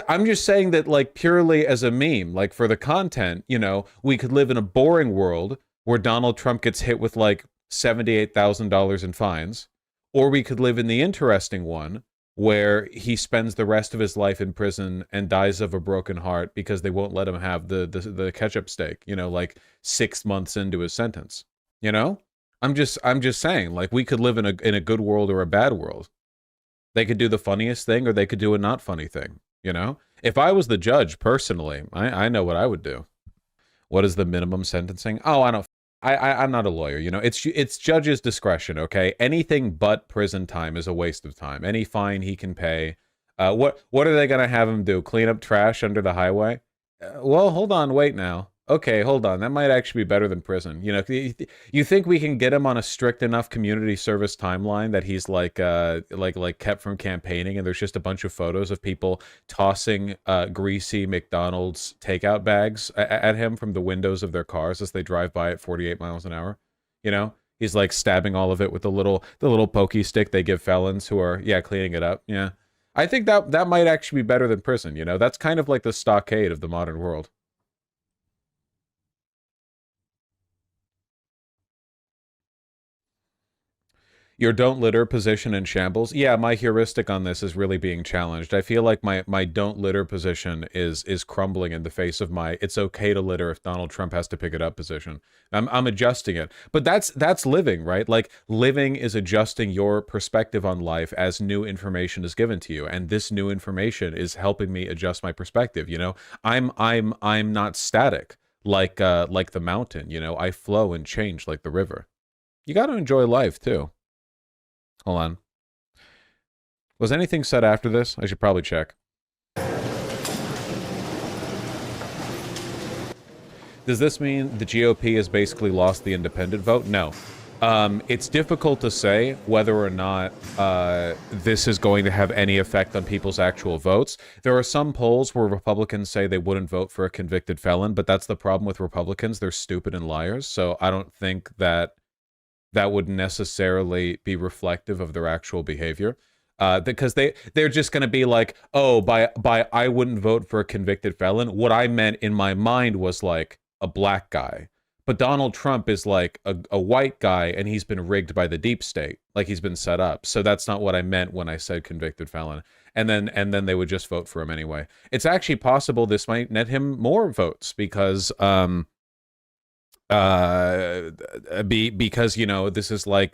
saying that, like, purely as a meme, like for the content, you know, we could live in a boring world where Donald Trump gets hit with like $78,000 in fines, or we could live in the interesting one where he spends the rest of his life in prison and dies of a broken heart because they won't let him have the ketchup steak, you know, like 6 months into his sentence. You know? I'm just saying, like, we could live in a good world or a bad world. They could do the funniest thing or they could do a not funny thing, you know? If I was the judge personally, I know what I would do. What is the minimum sentencing? Oh, I'm not a lawyer, you know. It's judge's discretion, okay? Anything but prison time is a waste of time. Any fine he can pay. What are they gonna have him do? Clean up trash under the highway? Well, hold on, wait now. Okay, hold on. That might actually be better than prison. You know, you think we can get him on a strict enough community service timeline that he's like kept from campaigning, and there's just a bunch of photos of people tossing greasy McDonald's takeout bags at him from the windows of their cars as they drive by at 48 miles an hour. You know, he's like stabbing all of it with the little pokey stick they give felons who are cleaning it up. Yeah, I think that might actually be better than prison. You know, that's kind of like the stockade of the modern world. Your don't litter position in shambles. Yeah, my heuristic on this is really being challenged. I feel like my don't litter position is crumbling in the face of my it's okay to litter if Donald Trump has to pick it up position. I'm adjusting it. But that's living, right? Like living is adjusting your perspective on life as new information is given to you. And this new information is helping me adjust my perspective, you know? I'm not static like the mountain, you know? I flow and change like the river. You got to enjoy life too. Hold on. Was anything said after this? I should probably check. Does this mean the GOP has basically lost the independent vote? No. It's difficult to say whether or not this is going to have any effect on people's actual votes. There are some polls where Republicans say they wouldn't vote for a convicted felon, but that's the problem with Republicans. They're stupid and liars, so I don't think that would necessarily be reflective of their actual behavior. Because they're just going to be like, oh, by I wouldn't vote for a convicted felon. What I meant in my mind was like a black guy. But Donald Trump is like a white guy, and he's been rigged by the deep state. Like he's been set up. So that's not what I meant when I said convicted felon. And then they would just vote for him anyway. It's actually possible this might net him more votes because because, you know, this is like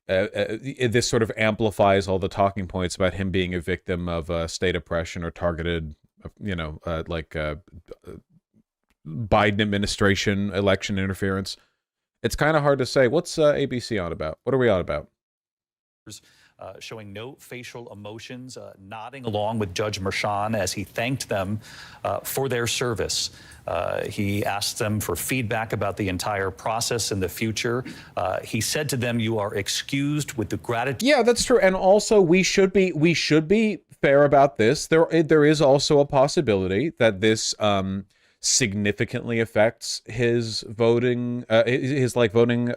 this sort of amplifies all the talking points about him being a victim of state oppression or targeted, you know, Biden administration election interference. It's kind of hard to say. What's ABC on about? What are we on about? Showing no facial emotions, nodding along with Judge Merchan as he thanked them for their service. He asked them for feedback about the entire process in the future. He said to them, "You are excused with the gratitude." Yeah, that's true. And also, we should be fair about this. There is also a possibility that this significantly affects his voting, his like voting,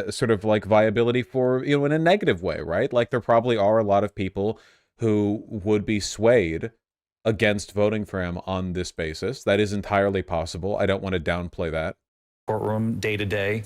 sort of like viability for, you know, in a negative way, right? Like there probably are a lot of people who would be swayed against voting for him on this basis. That is entirely possible. I don't want to downplay that. Courtroom day to day.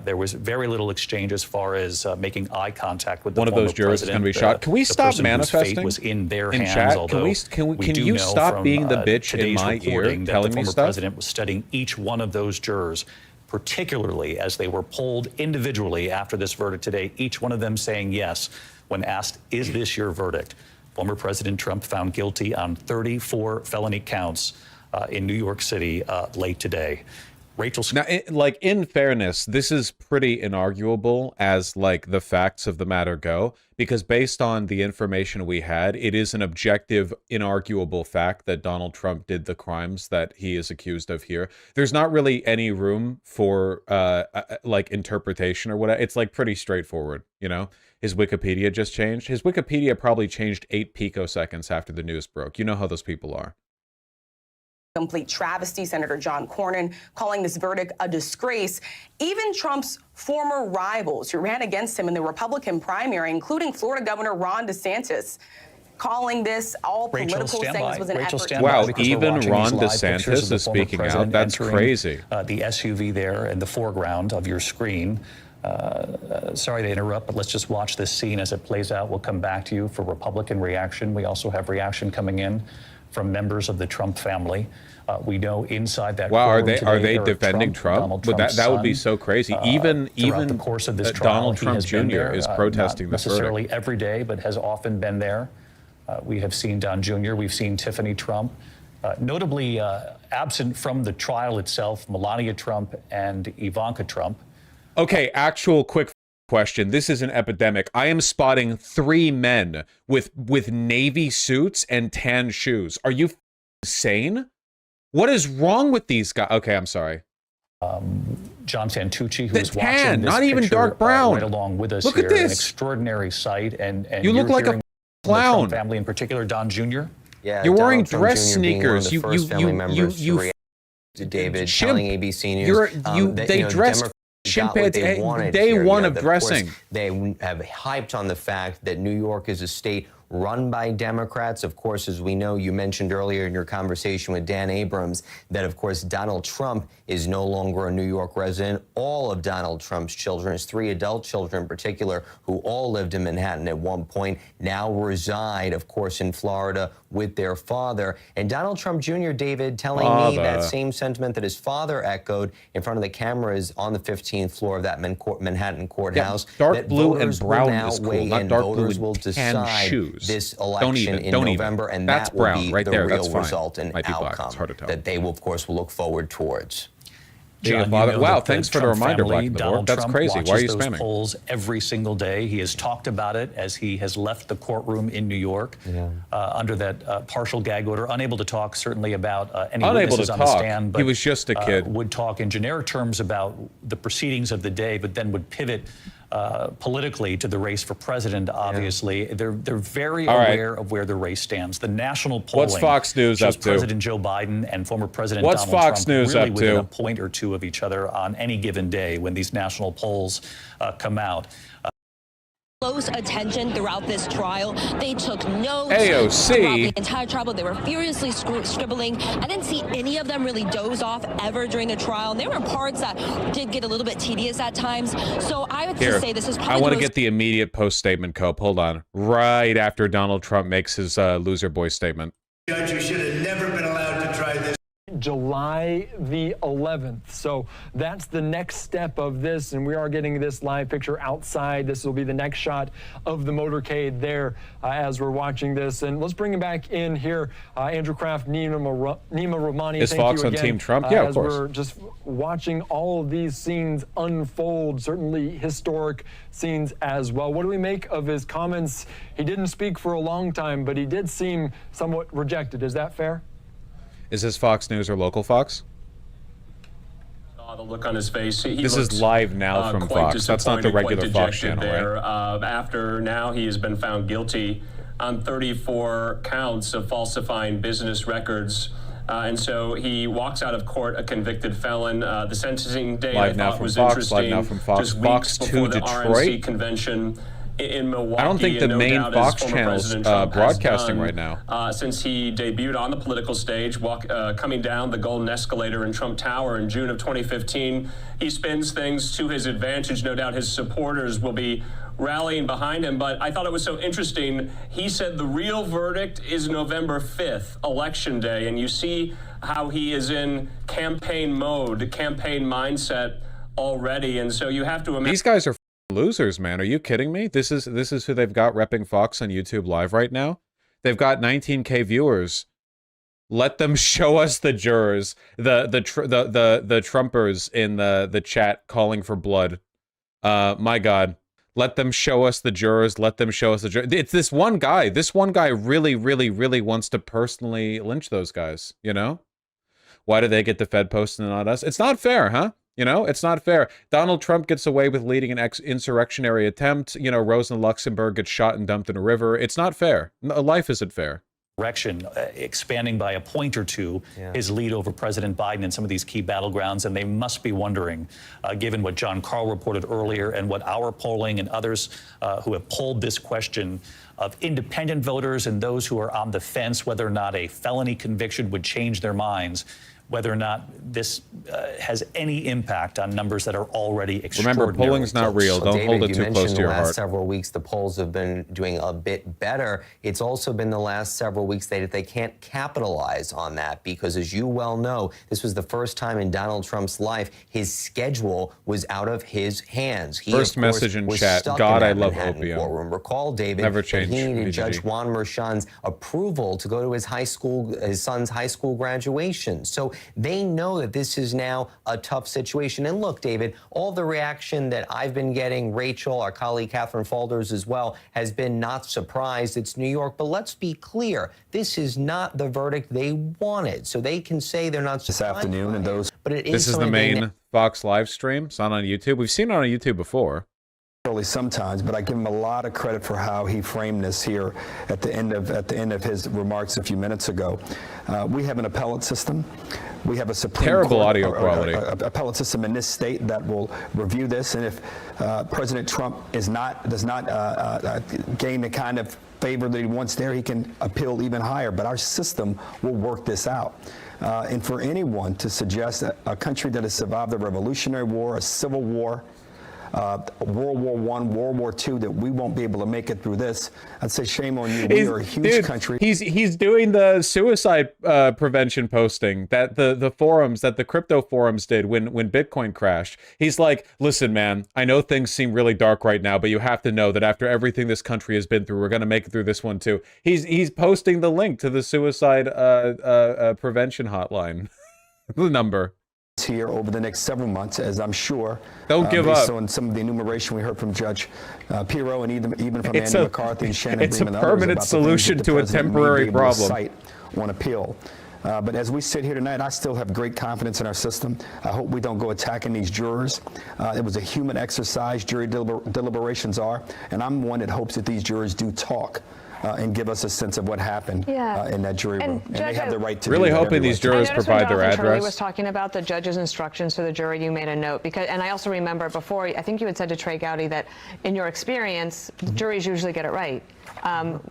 There was very little exchange as far as making eye contact with the one of those jurors is going to be shot. Can we stop manifesting? Fate was in their hands. Chat? Can you stop being the bitch in my ear telling me stuff? The former president was studying each one of those jurors, particularly as they were polled individually after this verdict today. Each one of them saying yes when asked, "Is this your verdict?" Former President Trump found guilty on 34 felony counts in New York City late today. Rachel. Now, like in fairness, this is pretty inarguable as like the facts of the matter go, because based on the information we had, it is an objective, inarguable fact that Donald Trump did the crimes that he is accused of here. There's not really any room for like interpretation or whatever. It's like pretty straightforward, you know. His Wikipedia just changed. His Wikipedia probably changed 8 picoseconds after the news broke. You know how those people are. Complete travesty. Senator John Cornyn calling this verdict a disgrace. Even Trump's former rivals who ran against him in the Republican primary, including Florida Governor Ron DeSantis, calling this all political, saying this was an effort. Wow, even Ron DeSantis is speaking out. That's crazy. The SUV there in the foreground of your screen. Sorry to interrupt, but let's just watch this scene as it plays out. We'll come back to you for Republican reaction. We also have reaction coming in from members of the Trump family. We know inside that. Wow, are they defending Trump? But that would be so crazy. Even the course of this trial, Donald Trump Jr. is protesting this verdict. Not necessarily every day, but has often been there. We have seen Don Jr. We've seen Tiffany Trump. Notably absent from the trial itself, Melania Trump and Ivanka Trump. Okay, actual quick question. This is an epidemic. I am spotting 3 men with navy suits and tan shoes. Are you insane? What is wrong with these guys? Okay, I'm sorry. John Santucci, who is watching this not even dark brown, right along with us. Look here. at this. An extraordinary sight, and you look like a clown. The Trump family in particular, Don Jr. Yeah, you're wearing Donald dress Trump Jr. being one of sneakers. the first family members to react to David telling ABC News they dressed chimpanzee day one of dressing. They have hyped on the fact that New York is a state run by Democrats. Of course, as we know, you mentioned earlier in your conversation with Dan Abrams that, of course, Donald Trump is no longer a New York resident. All of Donald Trump's children, his 3 adult children in particular, who all lived in Manhattan at one point, now reside, of course, in Florida with their father. And Donald Trump Jr., David, telling me that same sentiment that his father echoed in front of the cameras on the 15th floor of that Manhattan courthouse. Dark that blue and voters will brown now is cool, weigh not in. dark Voters blue will and tan decide shoes. this election in November, and That's that will brown be right the there. real That's fine. result and Might be black. outcome It's hard to tell. that they will, of course, look forward towards. John, wow, thanks for the reminder, Black and the Board. That's crazy. Why are you spamming? Polls every single day. He has talked about it as he has left the courtroom in New York under that partial gag order, unable to talk certainly about any witnesses on the stand. But, he was just a kid. Would talk in generic terms about the proceedings of the day, but then would pivot politically to the race for president. Obviously, they're very aware of where the race stands. The national polling. What's Fox News shows up to? President Joe Biden and former President What's Donald Fox Trump News really up within to? a point or two of each other on any given day when these national polls come out. Close attention throughout this trial. They took notes AOC. throughout the entire trial. They were furiously scribbling. I didn't see any of them really doze off ever during the trial. And there were parts that did get a little bit tedious at times. So I would just say this is probably I want to get the immediate post-statement, Cope. Hold on. Right after Donald Trump makes his loser boy statement. Judge, you should have never been allowed to try this. July the 11th. So that's the next step of this, and we are getting this live picture outside. This will be the next shot of the motorcade there as we're watching this. And let's bring him back in here. Andrew Kraft, Nima Rahmani. Is Fox on Team Trump? Yeah, of course. As we're just watching all of these scenes unfold, certainly historic scenes as well. What do we make of his comments? He didn't speak for a long time, but he did seem somewhat rejected. Is that fair? Is this Fox News or local Fox? The look on his face. This is live now from Fox. That's not the regular Fox channel, there. right? After now he has been found guilty on 34 counts of falsifying business records. And so he walks out of court a convicted felon. The sentencing day Live I now thought from was Fox. interesting. Live now from Fox. Just Fox weeks 2 before the Detroit. RNC convention in Milwaukee. I don't think the no main doubt, Fox as former channel's President Trump has broadcasting done, right now. Since he debuted on the political stage, coming down the golden escalator in Trump Tower in June of 2015, he spins things to his advantage. No doubt his supporters will be rallying behind him, but I thought it was so interesting. He said the real verdict is November 5th, Election Day, and you see how he is in campaign mode, campaign mindset already, and so you have to imagine. These guys are losers, man. Are you kidding me? This is who they've got repping Fox on YouTube Live right now. They've got 19K viewers. Let them show us the jurors, the Trumpers in the chat calling for blood. My God. Let them show us the jurors. Let them show us the jurors. It's this one guy. This one guy really, really, really wants to personally lynch those guys, you know? Why do they get the Fed post and not us? It's not fair, huh? You know, it's not fair. Donald Trump gets away with leading an insurrectionary attempt. You know, Rosa Luxemburg gets shot and dumped in a river. It's not fair. Life isn't fair. Expanding by a point or two his lead over President Biden in some of these key battlegrounds. And they must be wondering, given what John Carl reported earlier and what our polling and others who have polled this question of independent voters and those who are on the fence, whether or not a felony conviction would change their minds, whether or not this has any impact on numbers that are already extraordinary. Remember, polling's not real. Don't David, hold it too close to your the heart. last several weeks, the polls have been doing a bit better. It's also been the last several weeks that they can't capitalize on that because, as you well know, this was the first time in Donald Trump's life his schedule was out of his hands. He, First of course, message in was chat, stuck God, in I that love Manhattan opium. courtroom. Recall, David, Never that change. he needed BGG. Judge Juan Merchan's approval to go to his son's high school graduation. So they know that this is now a tough situation. And look, David, all the reaction that I've been getting, Rachel, our colleague Catherine Falders as well, has been not surprised. It's New York. But let's be clear, this is not the verdict they wanted. So they can say they're not surprised. This afternoon and those. But it is This is the main Fox live stream. It's not on YouTube. We've seen it on YouTube before. sometimes, but I give him a lot of credit for how he framed this here at the end of his remarks a few minutes ago. We have an appellate system. We have a Supreme Terrible Court, audio quality. Appellate system in this state that will review this, and if President Trump does not gain the kind of favor that he wants there, he can appeal even higher. But our system will work this out. And for anyone to suggest that a country that has survived a Revolutionary War, a Civil War, World War I, World War II, that we won't be able to make it through this, I'd say shame on you. We are a huge country. He's doing the suicide prevention posting that the forums, that the crypto forums did when Bitcoin crashed. He's like, listen, man, I know things seem really dark right now, but you have to know that after everything this country has been through, we're going to make it through this one too. He's posting the link to the suicide prevention hotline, the number. Here over the next several months, as I'm sure. Don't give based up. on some of the enumeration we heard from Judge Pirro and even from Andy McCarthy and Shannon It's a Bream and others permanent about solution the to a things that the president may temporary be able to problem. cite on appeal. But as we sit here tonight, I still have great confidence in our system. I hope we don't go attacking these jurors. It was a human exercise, jury deliberations are, and I'm one that hopes that these jurors do talk. And give us a sense of what happened in that jury room. And they have the right to really do that hoping these jurors provide their address. Charlie was talking about the judge's instructions to the jury. You made a note and I also remember before, I think you had said to Trey Gowdy that in your experience, juries usually get it right.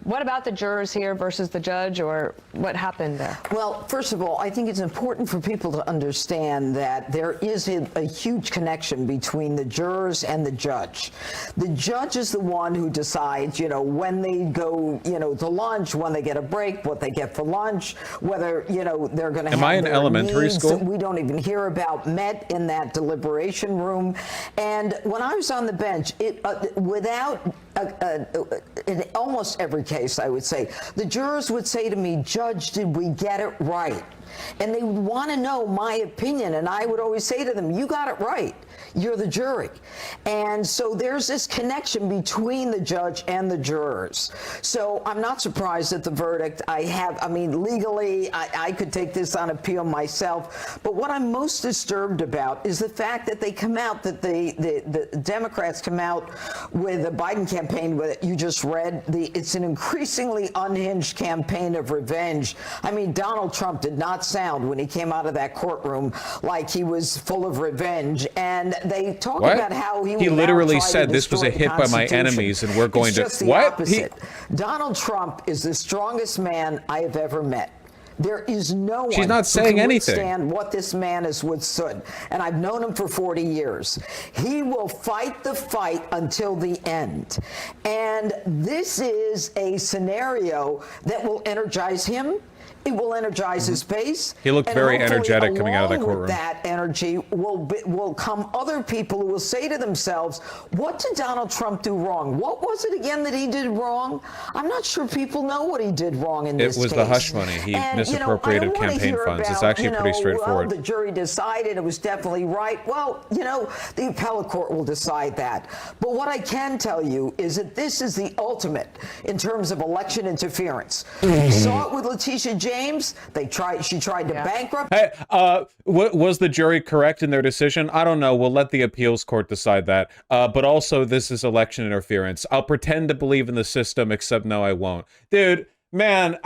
What about the jurors here versus the judge, or what happened there? Well, first of all, I think it's important for people to understand that there is a huge connection between the jurors and the judge. The judge is the one who decides, when they go, to lunch, when they get a break, what they get for lunch, whether, they're going to have Am I in elementary needs school? that we don't even hear about met in that deliberation room. And when I was on the bench, without in almost every case, I would say, the jurors would say to me, Judge, did we get it right? And they would want to know my opinion, and I would always say to them, you got it right. You're the jury. And so there's this connection between the judge and the jurors. So I'm not surprised at the verdict. Legally, I could take this on appeal myself. But what I'm most disturbed about is the fact that they come out, that the Democrats come out with a Biden campaign that you just read. It's an increasingly unhinged campaign of revenge. Donald Trump did not sound, when he came out of that courtroom, like he was full of revenge. And they talk about how he literally said this was a hit by my enemies and we're going to... It's just the opposite. Donald Trump is the strongest man I have ever met. There is no one She's not saying who can anything. withstand what this man has withstood. And I've known him for 40 years. He will fight the fight until the end. And this is a scenario that will energize him. It will energize his base. He looked very energetic coming out of that along courtroom. with that energy will come other people who will say to themselves, what did Donald Trump do wrong? What was it again that he did wrong? I'm not sure people know what he did wrong in this case. It was the hush money. He misappropriated campaign funds. It's actually pretty straightforward. Well, the jury decided it was definitely right. Well, the appellate court will decide that. But what I can tell you is that this is the ultimate in terms of election interference. We saw it with Letitia James. She tried to bankrupt. Hey, was the jury correct in their decision? I don't know. We'll let the appeals court decide that. But also, this is election interference. I'll pretend to believe in the system, except no, I won't. Dude, man,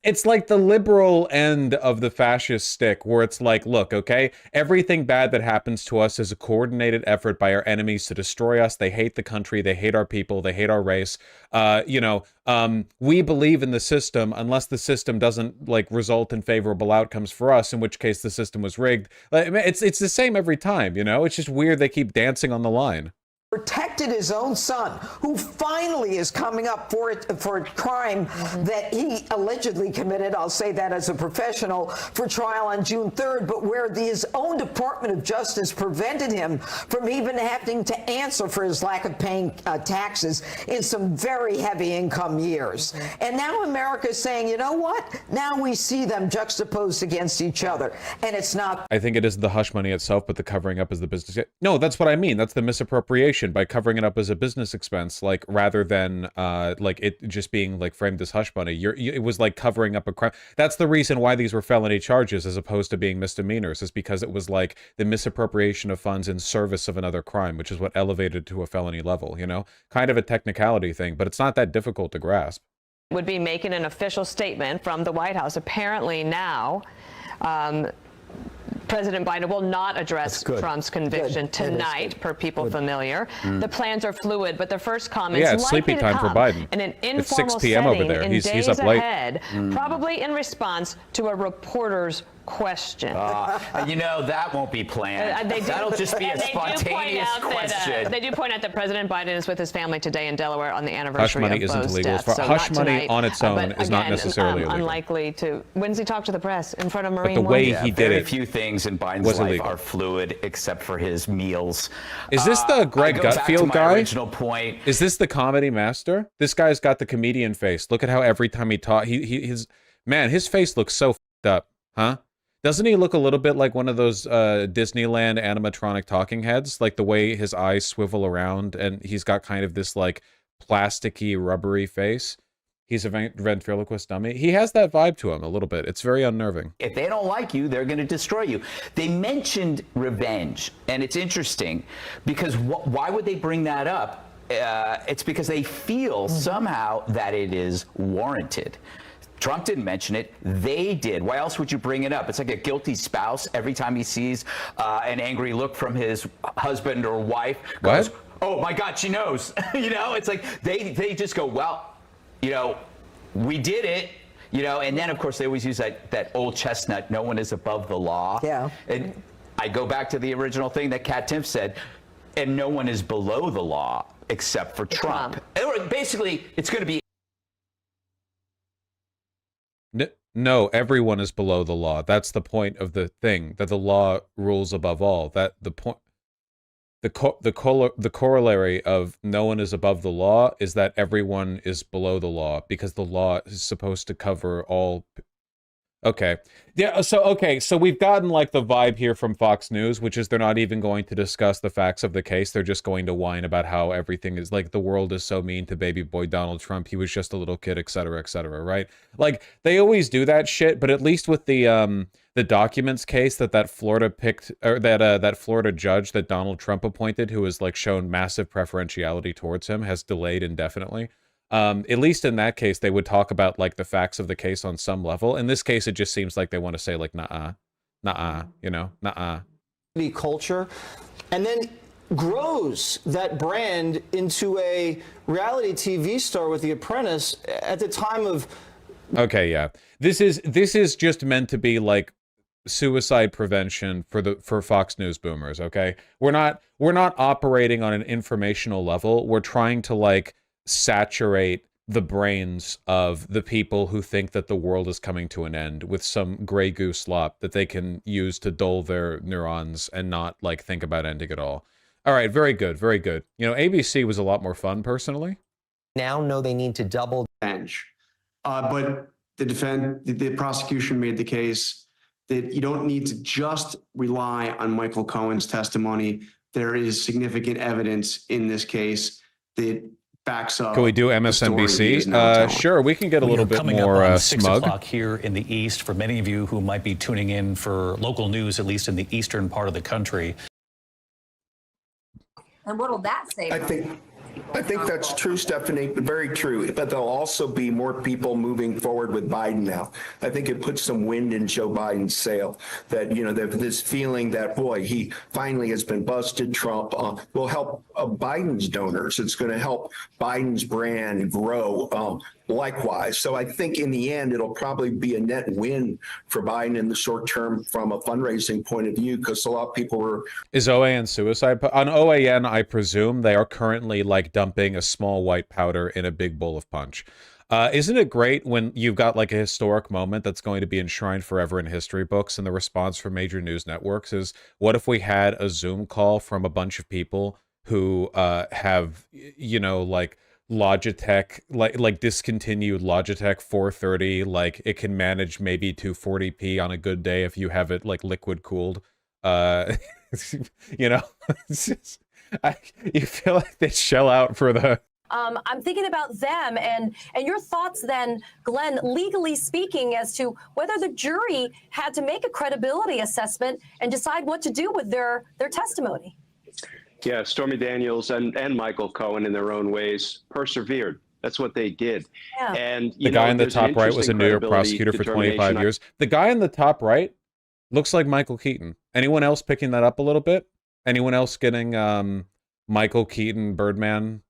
it's like the liberal end of the fascist stick, where it's like, look, okay, everything bad that happens to us is a coordinated effort by our enemies to destroy us. They hate the country. They hate our people. They hate our race. We believe in the system unless the system doesn't result in favorable outcomes for us, in which case the system was rigged. It's the same every time, It's just weird they keep dancing on the line. Protected his own son, who finally is coming up for a crime that he allegedly committed, I'll say that as a professional, for trial on June 3rd, but where his own Department of Justice prevented him from even having to answer for his lack of paying taxes in some very heavy income years. And now America is saying, you know what? Now we see them juxtaposed against each other. And it's not... I think it is the hush money itself, but the covering up is the business. No, that's what I mean. That's the misappropriation. situation by covering it up as a business expense, like rather than like it just being like framed as hush money. It was like covering up a crime. That's the reason why these were felony charges as opposed to being misdemeanors, is because it was like the misappropriation of funds in service of another crime, which is what elevated to a felony level, you know? Kind of a technicality thing, but it's not that difficult to grasp. Would be making an official statement from the White House. Apparently now, President Biden will not address Trump's conviction tonight, per People Familiar. The plans are fluid, but the first comments it's likely sleepy time to for come Biden. in an It's informal 6 p.m. over setting there. in He's days up late. ahead, probably in response to a reporter's question. You know, that won't be planned. That'll just be a spontaneous question. They do point out that President Biden is with his family today in Delaware on the anniversary Hush money of isn't Bo's illegal. death. So Hush not money tonight, on its own but is not again, necessarily illegal. unlikely to. When's he talk to the press? In front of Marine the way One? he did very it few things in Biden's was life illegal. are fluid except for his meals. Is this the Greg I go back to Gutfield my guy? Original point. Is this the comedy master? This guy's got the comedian face. Look at how every time he talks, his face looks so f***ed up, huh? Doesn't he look a little bit like one of those Disneyland animatronic talking heads? Like the way his eyes swivel around, and he's got kind of this like plasticky, rubbery face. He's a ventriloquist dummy. He has that vibe to him a little bit. It's very unnerving. If they don't like you, they're going to destroy you. They mentioned revenge, and it's interesting because why would they bring that up? It's because they feel somehow that it is warranted. Trump didn't mention it. They did. Why else would you bring it up? It's like a guilty spouse every time he sees an angry look from his husband or wife. Goes, what? Oh my God, she knows. You know, it's like they just go, well, you know, we did it. You know, and then of course they always use that old chestnut. No one is above the law. Yeah. And I go back to the original thing that Kat Timpf said, and no one is below the law except for Trump. Basically, it's going to be. No, everyone is below the law. That's the point of the thing, that the law rules above all. That the point, the corollary of no one is above the law is that everyone is below the law, because the law is supposed to cover all. Okay. Yeah, so we've gotten like the vibe here from Fox News, which is they're not even going to discuss the facts of the case. They're just going to whine about how everything is like the world is so mean to baby boy Donald Trump. He was just a little kid, et cetera, right? Like they always do that shit, but at least with the documents case that Florida picked, or that Florida judge that Donald Trump appointed, who has like shown massive preferentiality towards him, has delayed indefinitely. At least in that case, they would talk about like the facts of the case on some level. In this case, it just seems like they want to say like, nah, you know, nah. The culture, and then grows that brand into a reality TV star with The Apprentice at the time of. Okay, yeah. This is just meant to be like suicide prevention for Fox News boomers, okay? We're not operating on an informational level. We're trying to like saturate the brains of the people who think that the world is coming to an end with some gray goose slop that they can use to dull their neurons and not like think about ending it all. All right, very good, very good. You know, ABC was a lot more fun personally. Now know they need to double bench. But the prosecution made the case that you don't need to just rely on Michael Cohen's testimony. There is significant evidence in this case that backs up. Can we do MSNBC? Sure, we can get a little bit more 6 smug. o'clock here in the East. For many of you who might be tuning in for local news, at least in the eastern part of the country. And what'll that say? I think that's true, Stephanie, very true. But there'll also be more people moving forward with Biden now. I think it puts some wind in Joe Biden's sail that, you know, this feeling that, boy, he finally has been busted. Trump will help Biden's donors. It's going to help Biden's brand grow likewise. So I think in the end, it'll probably be a net win for Biden in the short term from a fundraising point of view, because a lot of people were. Is OAN suicide? On OAN, I presume they are currently like dumping a small white powder in a big bowl of punch. Isn't it great when you've got like a historic moment that's going to be enshrined forever in history books, and the response from major news networks is, what if we had a Zoom call from a bunch of people who have, you know, like Logitech, like discontinued Logitech 430, like it can manage maybe 240p on a good day if you have it like liquid cooled. You know, You feel like they shell out for the... I'm thinking about them and your thoughts then, Glenn, legally speaking, as to whether the jury had to make a credibility assessment and decide what to do with their testimony. Yeah, Stormy Daniels and Michael Cohen in their own ways persevered. That's what they did. Yeah. And the guy in the top right was a New York prosecutor for 25 years. The guy in the top right looks like Michael Keaton. Anyone else picking that up a little bit? Anyone else getting Michael Keaton, Birdman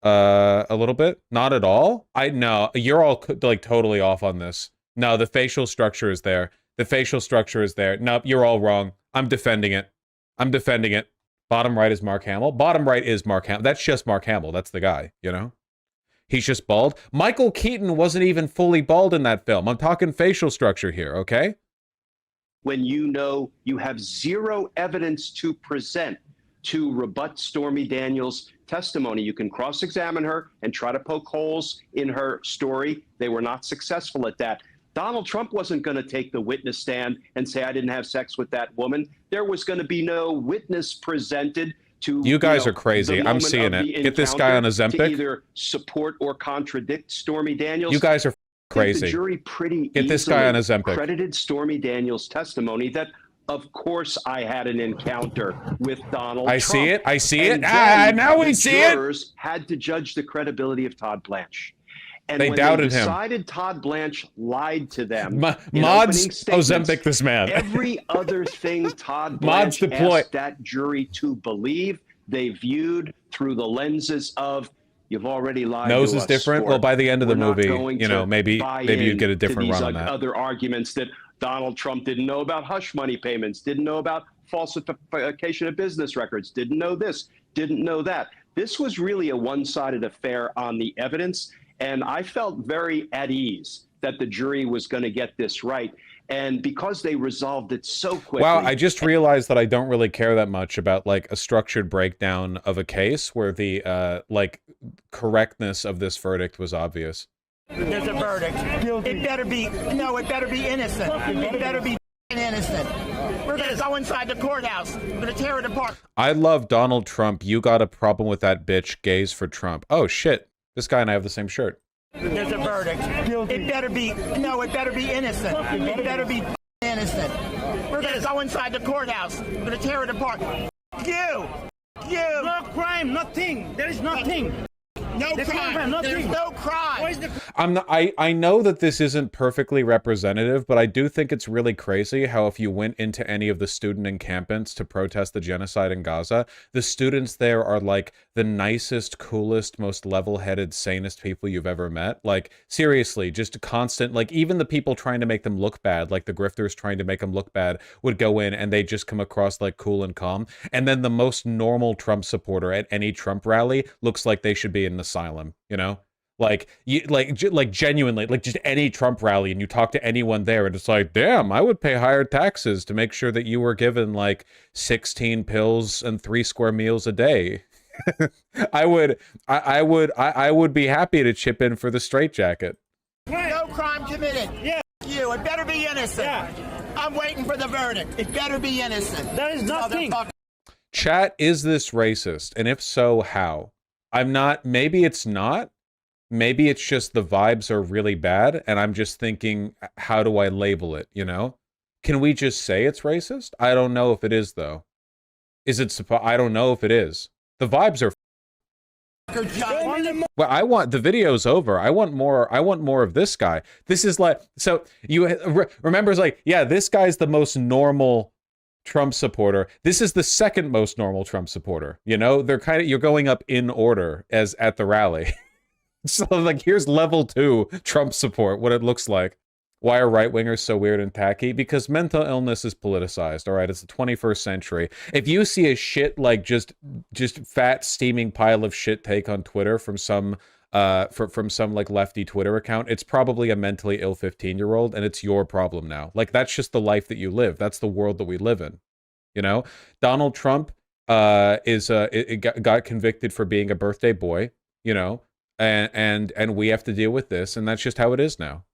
a little bit? Not at all? No, you're all like totally off on this. No, the facial structure is there. The facial structure is there. Nope, you're all wrong. I'm defending it. I'm defending it. Bottom right is Mark Hamill. Bottom right is Mark Hamill. That's just Mark Hamill. That's the guy, you know? He's just bald. Michael Keaton wasn't even fully bald in that film. I'm talking facial structure here, okay? When you know you have zero evidence to present to rebut Stormy Daniels' testimony, you can cross-examine her and try to poke holes in her story. They were not successful at that. Donald Trump wasn't going to take the witness stand and say, I didn't have sex with that woman. There was going to be no witness presented to... You guys are crazy. I'm seeing it. Get this guy on Ozempic. To either support or contradict Stormy Daniels. You guys are crazy. The jury pretty Get this guy on Ozempic. credited Stormy Daniels' testimony that, of course, I had an encounter with Donald Trump. I see it. I see it. And now we see it. Jurors had to judge the credibility of Todd Blanche. And They when doubted they him. decided Todd Blanche lied to them. in Mods opening statements, Ozempic this man. Every other thing Todd Mods Blanche deploy. asked that jury to believe, they viewed through the lenses of, you've already lied Nose to is us, different. sport. Well, by the end of the We're not movie, going you know, to maybe buy you'd get a in to different these run on that. other arguments that Donald Trump didn't know about hush money payments, didn't know about falsification of business records, didn't know this, didn't know that. This was really a one-sided affair on the evidence, and I felt very at ease that the jury was going to get this right. And because they resolved it so quickly. Wow, I just realized that I don't really care that much about like a structured breakdown of a case where the like correctness of this verdict was obvious. There's a verdict. It better be, no, it better be innocent. It better be innocent. We're going to go inside the courthouse. We're going to tear it apart. I love Donald Trump. You got a problem with that bitch. Gays for Trump. Oh shit. This guy and I have the same shirt. There's a verdict. It better be, no, it better be innocent. It better be innocent. We're going to go inside the courthouse. We're going to tear it apart. You. No crime, nothing. There is nothing. No crime. There's no crime. I know that this isn't perfectly representative, but I do think it's really crazy how if you went into any of the student encampments to protest the genocide in Gaza, the students there are like the nicest, coolest, most level-headed, sanest people you've ever met. Like, seriously, just constant, like even the people trying to make them look bad, like the grifters trying to make them look bad, would go in and they just come across like cool and calm. And then the most normal Trump supporter at any Trump rally looks like they should be in an asylum, you know? Like you like genuinely, like just any Trump rally, and you talk to anyone there and it's like, damn, I would pay higher taxes to make sure that you were given like 16 pills and 3 square meals a day. I would be happy to chip in for the straitjacket. No crime committed. Yeah. You. It better be innocent. Yeah. I'm waiting for the verdict. It better be innocent. There is nothing. Chat, is this racist? And if so, how? I'm not, maybe it's not. Maybe it's just the vibes are really bad, and I'm just thinking, how do I label it, you know? Can we just say it's racist? I don't know if it is, though. Is it, I don't know if it is. The vibes are... Well, I want, the video's over. I want more of this guy. This is like, so you remember, it's like, yeah, this guy's the most normal Trump supporter. This is the second most normal Trump supporter. You know, they're kind of, you're going up in order as at the rally. So like, here's level 2 Trump support, what it looks like. Why are right-wingers so weird and tacky? Because mental illness is politicized, all right? It's the 21st century. If you see a shit, like just fat, steaming pile of shit take on Twitter from some like lefty Twitter account, it's probably a mentally ill 15-year-old, and it's your problem now. Like, that's just the life that you live. That's the world that we live in, you know? Donald Trump got convicted for being a birthday boy, you know? And we have to deal with this, and that's just how it is now.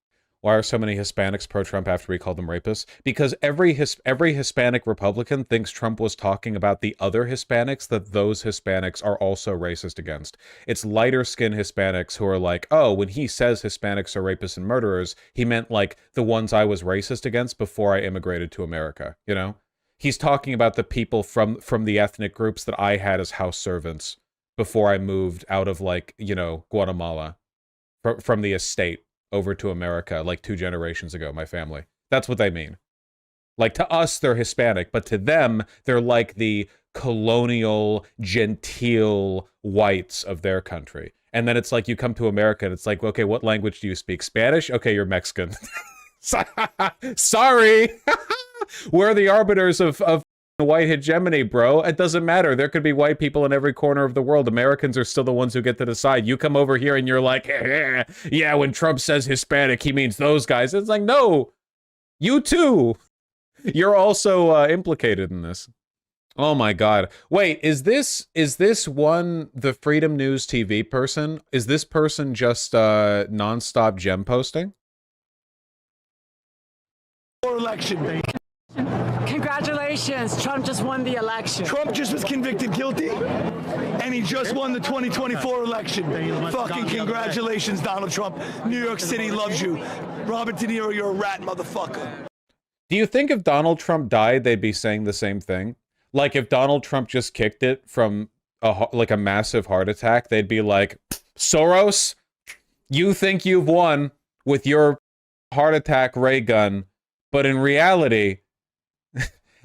Why are so many Hispanics pro-Trump after we call them rapists? Because every Hispanic Republican thinks Trump was talking about the other Hispanics that those Hispanics are also racist against. It's lighter-skinned Hispanics who are like, oh, when he says Hispanics are rapists and murderers, he meant like the ones I was racist against before I immigrated to America, you know? He's talking about the people from the ethnic groups that I had as house servants before I moved out of, like, you know, Guatemala from the estate over to America like 2 generations ago, my family. That's what they mean. Like, to us, they're Hispanic, but to them, they're like the colonial, genteel whites of their country. And then it's like, you come to America and it's like, okay, what language do you speak? Spanish? Okay, you're Mexican. Sorry! We're the arbiters of white hegemony, bro. It doesn't matter. There could be white people in every corner of the world. Americans are still the ones who get to decide. You come over here and you're like, yeah, when Trump says Hispanic, he means those guys. It's like, no, you too. You're also implicated in this. Oh my God. Wait, is this one the Freedom News TV person? Is this person just nonstop gem posting? Election. Congratulations, Trump just won the election. Trump just was convicted guilty, and he just won the 2024 election. Fucking congratulations, Donald Trump. New York City loves you. Robert De Niro, you're a rat, motherfucker. Do you think if Donald Trump died, they'd be saying the same thing? Like, if Donald Trump just kicked it from a massive heart attack, they'd be like, Soros, you think you've won with your heart attack ray gun, but in reality,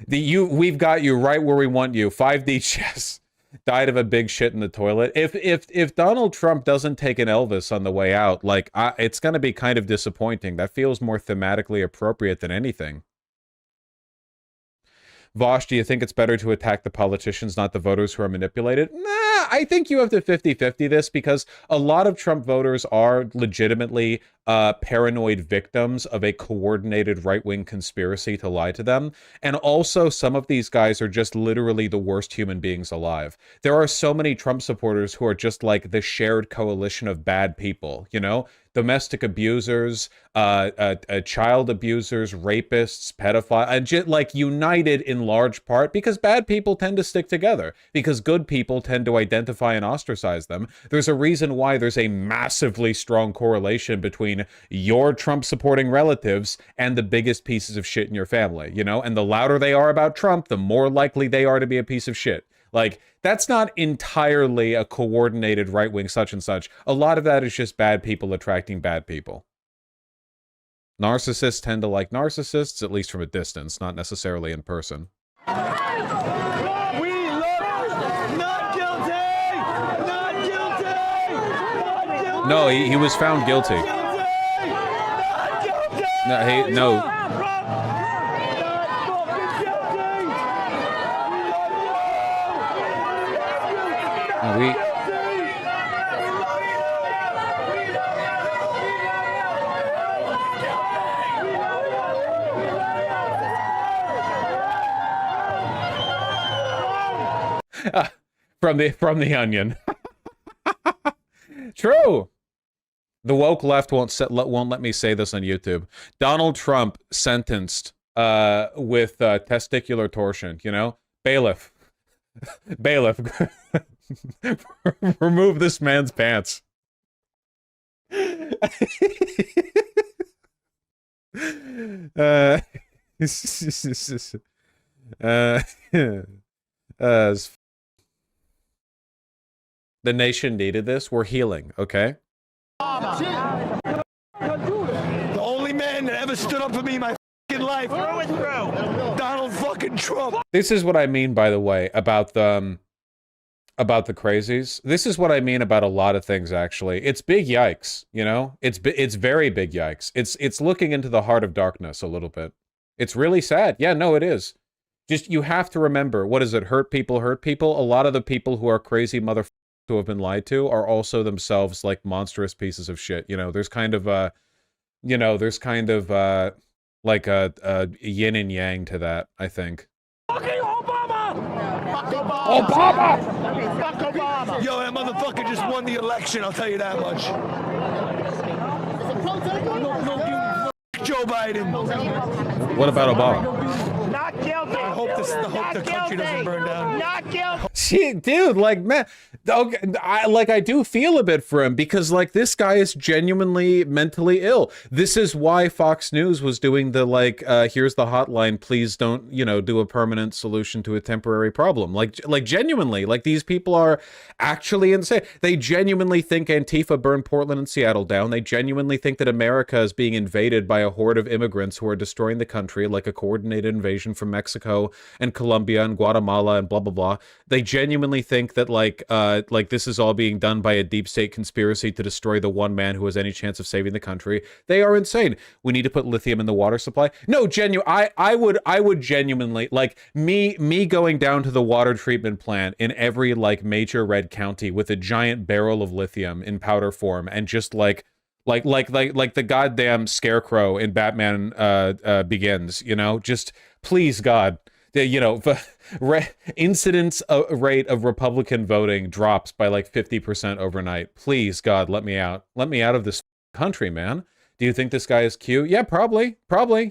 we've got you right where we want you. 5D chess. Died of a big shit in the toilet. If Donald Trump doesn't take an Elvis on the way out, like, it's going to be kind of disappointing. That feels more thematically appropriate than anything. Vosh, do you think it's better to attack the politicians, not the voters who are manipulated? Nah, I think you have to 50-50 this, because a lot of Trump voters are legitimately paranoid victims of a coordinated right-wing conspiracy to lie to them. And also, some of these guys are just literally the worst human beings alive. There are so many Trump supporters who are just like the shared coalition of bad people, you know? Domestic abusers, child abusers, rapists, pedophiles, like united in large part because bad people tend to stick together, because good people tend to identify and ostracize them. There's a reason why there's a massively strong correlation between your Trump-supporting relatives and the biggest pieces of shit in your family, you know? And the louder they are about Trump, the more likely they are to be a piece of shit. Like, that's not entirely a coordinated right-wing such and such. A lot of that is just bad people attracting bad people. Narcissists tend to like narcissists, at least from a distance, not necessarily in person. We look not guilty! Not guilty! Not guilty! No, he was found guilty. No. From the Onion. True. The woke left won't let me say this on YouTube. Donald Trump sentenced with testicular torsion, you know? Bailiff. Bailiff. Remove this man's pants. The nation needed this. We're healing, okay? The only man that ever stood up for me in my fucking life. Through and through. Donald fucking Trump. This is what I mean, by the way, about the crazies. This is what I mean about a lot of things, actually. It's big yikes, you know? It's very big yikes. It's looking into the heart of darkness a little bit. It's really sad. Yeah, no, it is. Just, you have to remember, what is it? Hurt people hurt people? A lot of the people who are crazy motherfuckers who have been lied to are also themselves like monstrous pieces of shit. You know, there's kind of like a yin and yang to that, I think. Fucking Obama! Fuck Obama! Fuck Obama! Yo, that motherfucker just won the election, I'll tell you that much. Joe Biden. What about Obama? Not guilty. I hope the country doesn't burn down. Not guilty. Shit, dude, like, man, okay, I do feel a bit for him because, like, this guy is genuinely mentally ill. This is why Fox News was doing the, like, here's the hotline, please don't, you know, do a permanent solution to a temporary problem. Like genuinely, like, these people are actually insane. They genuinely think Antifa burned Portland and Seattle down. They genuinely think that America is being invaded by a horde of immigrants who are destroying the country, like a coordinated invasion from Mexico and Colombia and Guatemala and blah, blah, blah. They genuinely think that, like this is all being done by a deep state conspiracy to destroy the one man who has any chance of saving the country. They are insane. We need to put lithium in the water supply. No, I would genuinely, like, me going down to the water treatment plant in every, like, major red county with a giant barrel of lithium in powder form and just like the goddamn scarecrow in Batman Begins, you know, just please God, you know, incidence rate of Republican voting drops by like 50% overnight. Please God, let me out of this country, man. Do you think this guy is cute? Yeah, probably,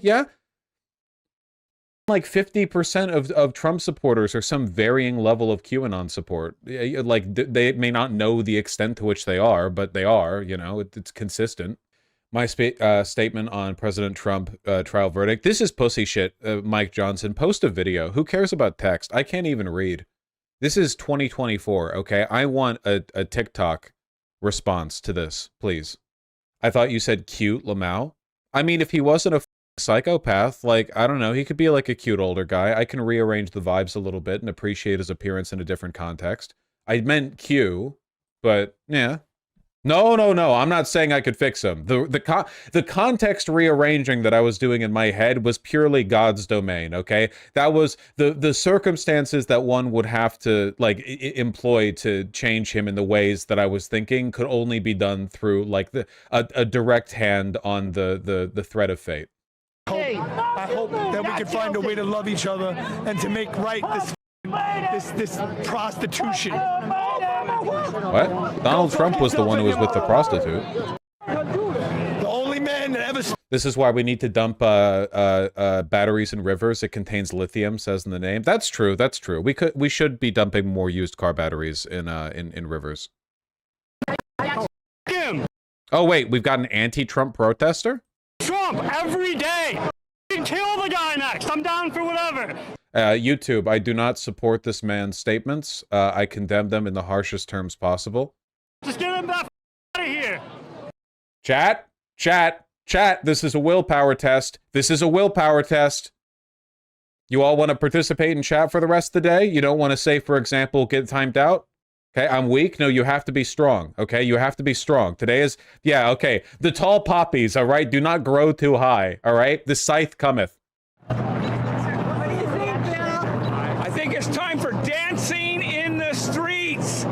yeah. Like 50% of Trump supporters are some varying level of QAnon support. Like, they may not know the extent to which they are, but they are, you know, it's consistent. My statement on President Trump trial verdict. This is pussy shit, Mike Johnson. Post a video. Who cares about text? I can't even read. This is 2024, okay? I want a TikTok response to this, please. I thought you said cute, Lamau. I mean, if he wasn't a psychopath, like, I don't know, he could be like a cute older guy. I can rearrange the vibes a little bit and appreciate his appearance in a different context. I meant Q, but yeah. No, I'm not saying I could fix him. The context rearranging that I was doing in my head was purely God's domain, okay? That was the circumstances that one would have to, like, employ to change him in the ways that I was thinking could only be done through, like, a direct hand on the thread of fate. I hope that we can find a way to love each other and to make right this prostitution. What? Donald Trump was the one who was with the prostitute. The only man that ever. This is why we need to dump batteries in rivers. It contains lithium, says in the name. That's true. That's true. We should be dumping more used car batteries in rivers. Oh wait, we've got an anti-Trump protester? Trump every day. Kill the guy next. I'm down for whatever. YouTube, I do not support this man's statements. I condemn them in the harshest terms possible. Just get him the out of here. Chat. This is a willpower test. You all want to participate in chat for the rest of the day? You don't want to say, for example, get timed out? Okay, I'm weak. No, you have to be strong. Okay, you have to be strong. Today is, yeah, okay. The tall poppies, all right? Do not grow too high, all right? The scythe cometh. I think it's time for dancing in the streets.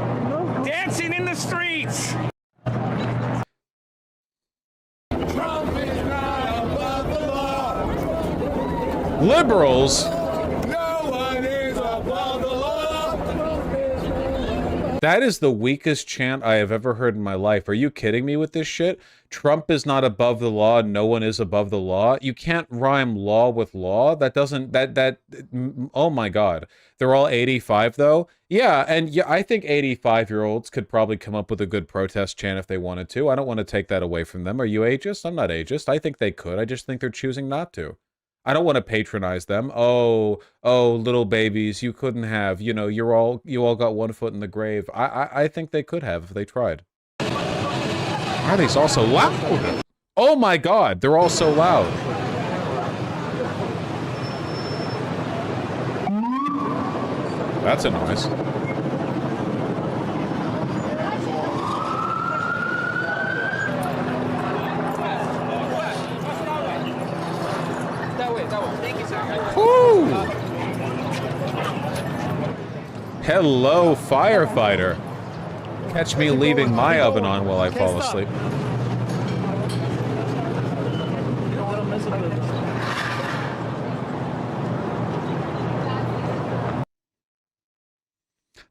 Dancing in the streets. Liberals. That is the weakest chant I have ever heard in my life. Are you kidding me with this shit? Trump is not above the law. No one is above the law. You can't rhyme law with law. That doesn't, oh my God. They're all 85 though. Yeah, and yeah, I think 85-year-olds could probably come up with a good protest chant if they wanted to. I don't want to take that away from them. Are you ageist? I'm not ageist. I think they could. I just think they're choosing not to. I don't want to patronize them. Oh, little babies, you couldn't have. You know, you all got one foot in the grave. I think they could have if they tried. Why are these all so loud? Oh my God, they're all so loud. That's a noise. Woo! Hello, firefighter. Catch me leaving my oven on while I fall asleep.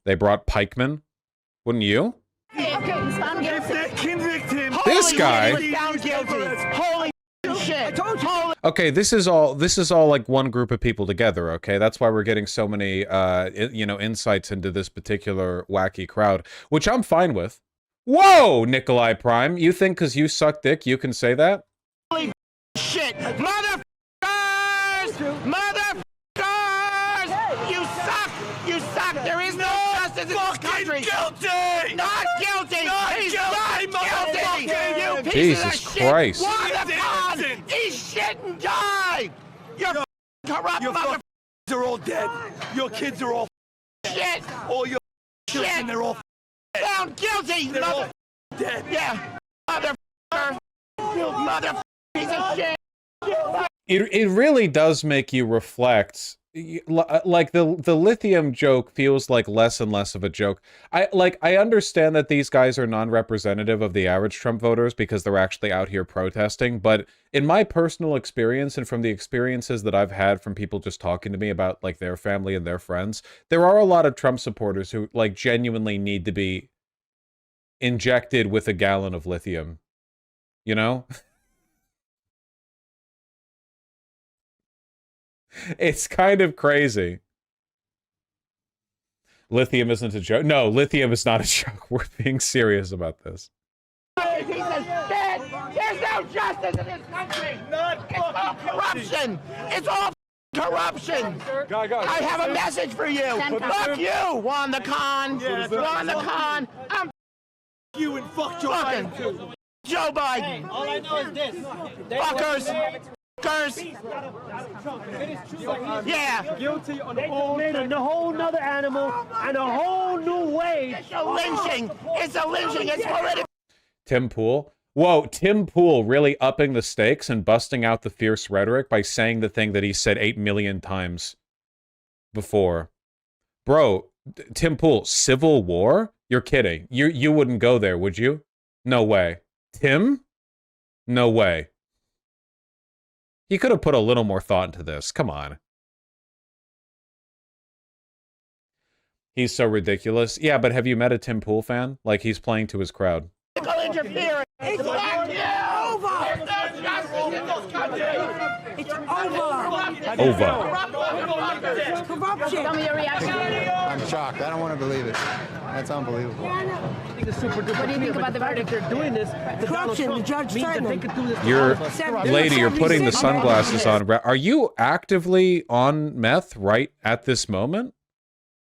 They brought pikemen. Wouldn't you? Convict him. This guy. Holy shit. I told you. Okay, this is all like one group of people together, okay? That's why we're getting so many you know, insights into this particular wacky crowd, which I'm fine with. Whoa, Nikolai Prime, you think cuz you suck dick you can say that? Holy shit. Motherfuckers! Motherfuckers! You suck! You suck! There is no justice in this country! Guilty! Not guilty! He's guilty, not guilty! You pieces Jesus of Christ. shit! What the fuck? Eat shit and die! You're corrupt motherfuckers! Are all dead. Your kids are all Shit! all your children, they're all Found guilty! They're all dead. Yeah! Motherfucker! You motherfucker! Piece of shit! It really does make you reflect. Like the lithium joke feels like less and less of a joke. I understand that these guys are non-representative of the average Trump voters because they're actually out here protesting, but in my personal experience and from the experiences that I've had from people just talking to me about like their family and their friends, there are a lot of Trump supporters who like genuinely need to be injected with a gallon of lithium. You know? It's kind of crazy. Lithium isn't a joke. No, lithium is not a joke. We're being serious about this. Piece of shit! There's no justice in this country! It's all corruption! It's all corruption! I have a message for you! Fuck you, Juan the Con! Juan the Con! I'm you and fuck Joe Biden too. Joe Biden! All I know is this. Fuckers! Yeah. Guilty on a whole nother animal and a whole new way. It's a lynching. It's a lynching. It's already. Tim Pool. Whoa, Tim Pool really upping the stakes and busting out the fierce rhetoric by saying the thing that he said 8 million times before. Bro, Tim Pool, civil war? You're kidding. You wouldn't go there, would you? No way. Tim? No way. You could have put a little more thought into this. Come on. He's so ridiculous. Yeah, but have you met a Tim Pool fan? Like, he's playing to his crowd. Interference. It's over. There's no justice in this country. It's over. Corruption. Tell me your reaction. I'm shocked. I don't want to believe it. That's unbelievable. What do you think about the verdict? They're doing this. Corruption. The judge said they could do this. Lady, you're putting the sunglasses on. Are you actively on meth right at this moment?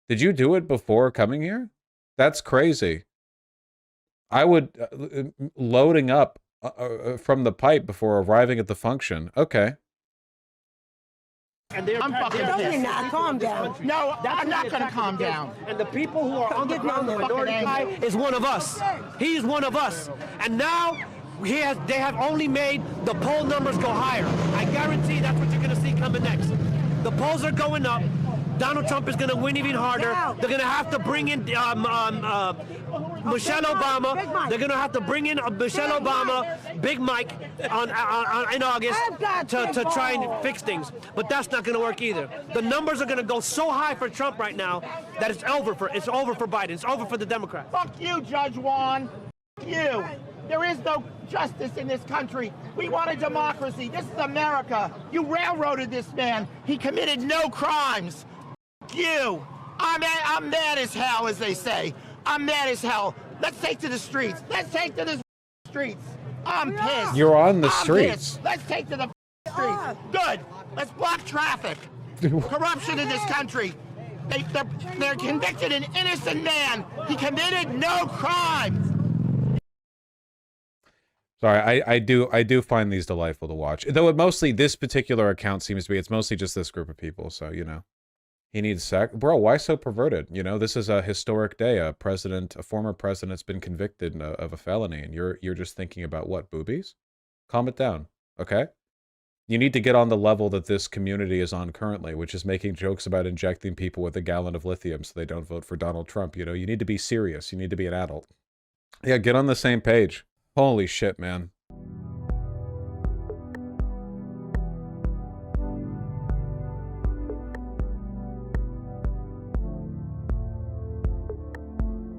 Did you do it before coming here? That's crazy. I would loading up from the pipe before arriving at the function. Okay. And I'm fucking pissed. Not calm down. No, I'm not going to calm down. And the people who are on the ground, the minority guy, is one of us. He's one of us. And now they have only made the poll numbers go higher. I guarantee that's what you're going to see coming next. The polls are going up. Donald Trump is going to win even harder. They're going to have to bring in Michelle Obama. They're going to have to bring in Michelle Obama, Big Mike, in August to try and fix things. But that's not going to work either. The numbers are going to go so high for Trump right now that it's over for Biden. It's over for the Democrats. Fuck you, Judge Juan. Fuck you. There is no justice in this country. We want a democracy. This is America. You railroaded this man. He committed no crimes. You. I'm mad as hell, as they say. I'm mad as hell. Let's take to the streets. Let's take to the streets. I'm pissed. You're on the I'm streets. Pissed. Let's take to the streets. Good. Let's block traffic. Corruption in this country. They're convicted an innocent man. He committed no crimes. Sorry, I do find these delightful to watch. Though this particular account seems to be, it's mostly just this group of people, so, you know. He needs sack. Bro, why so perverted? You know, this is a historic day. A former president's been convicted of a felony, and you're just thinking about what, boobies? Calm it down, okay? You need to get on the level that this community is on currently, which is making jokes about injecting people with a gallon of lithium so they don't vote for Donald Trump. You know, you need to be serious. You need to be an adult. Yeah, get on the same page. Holy shit, man.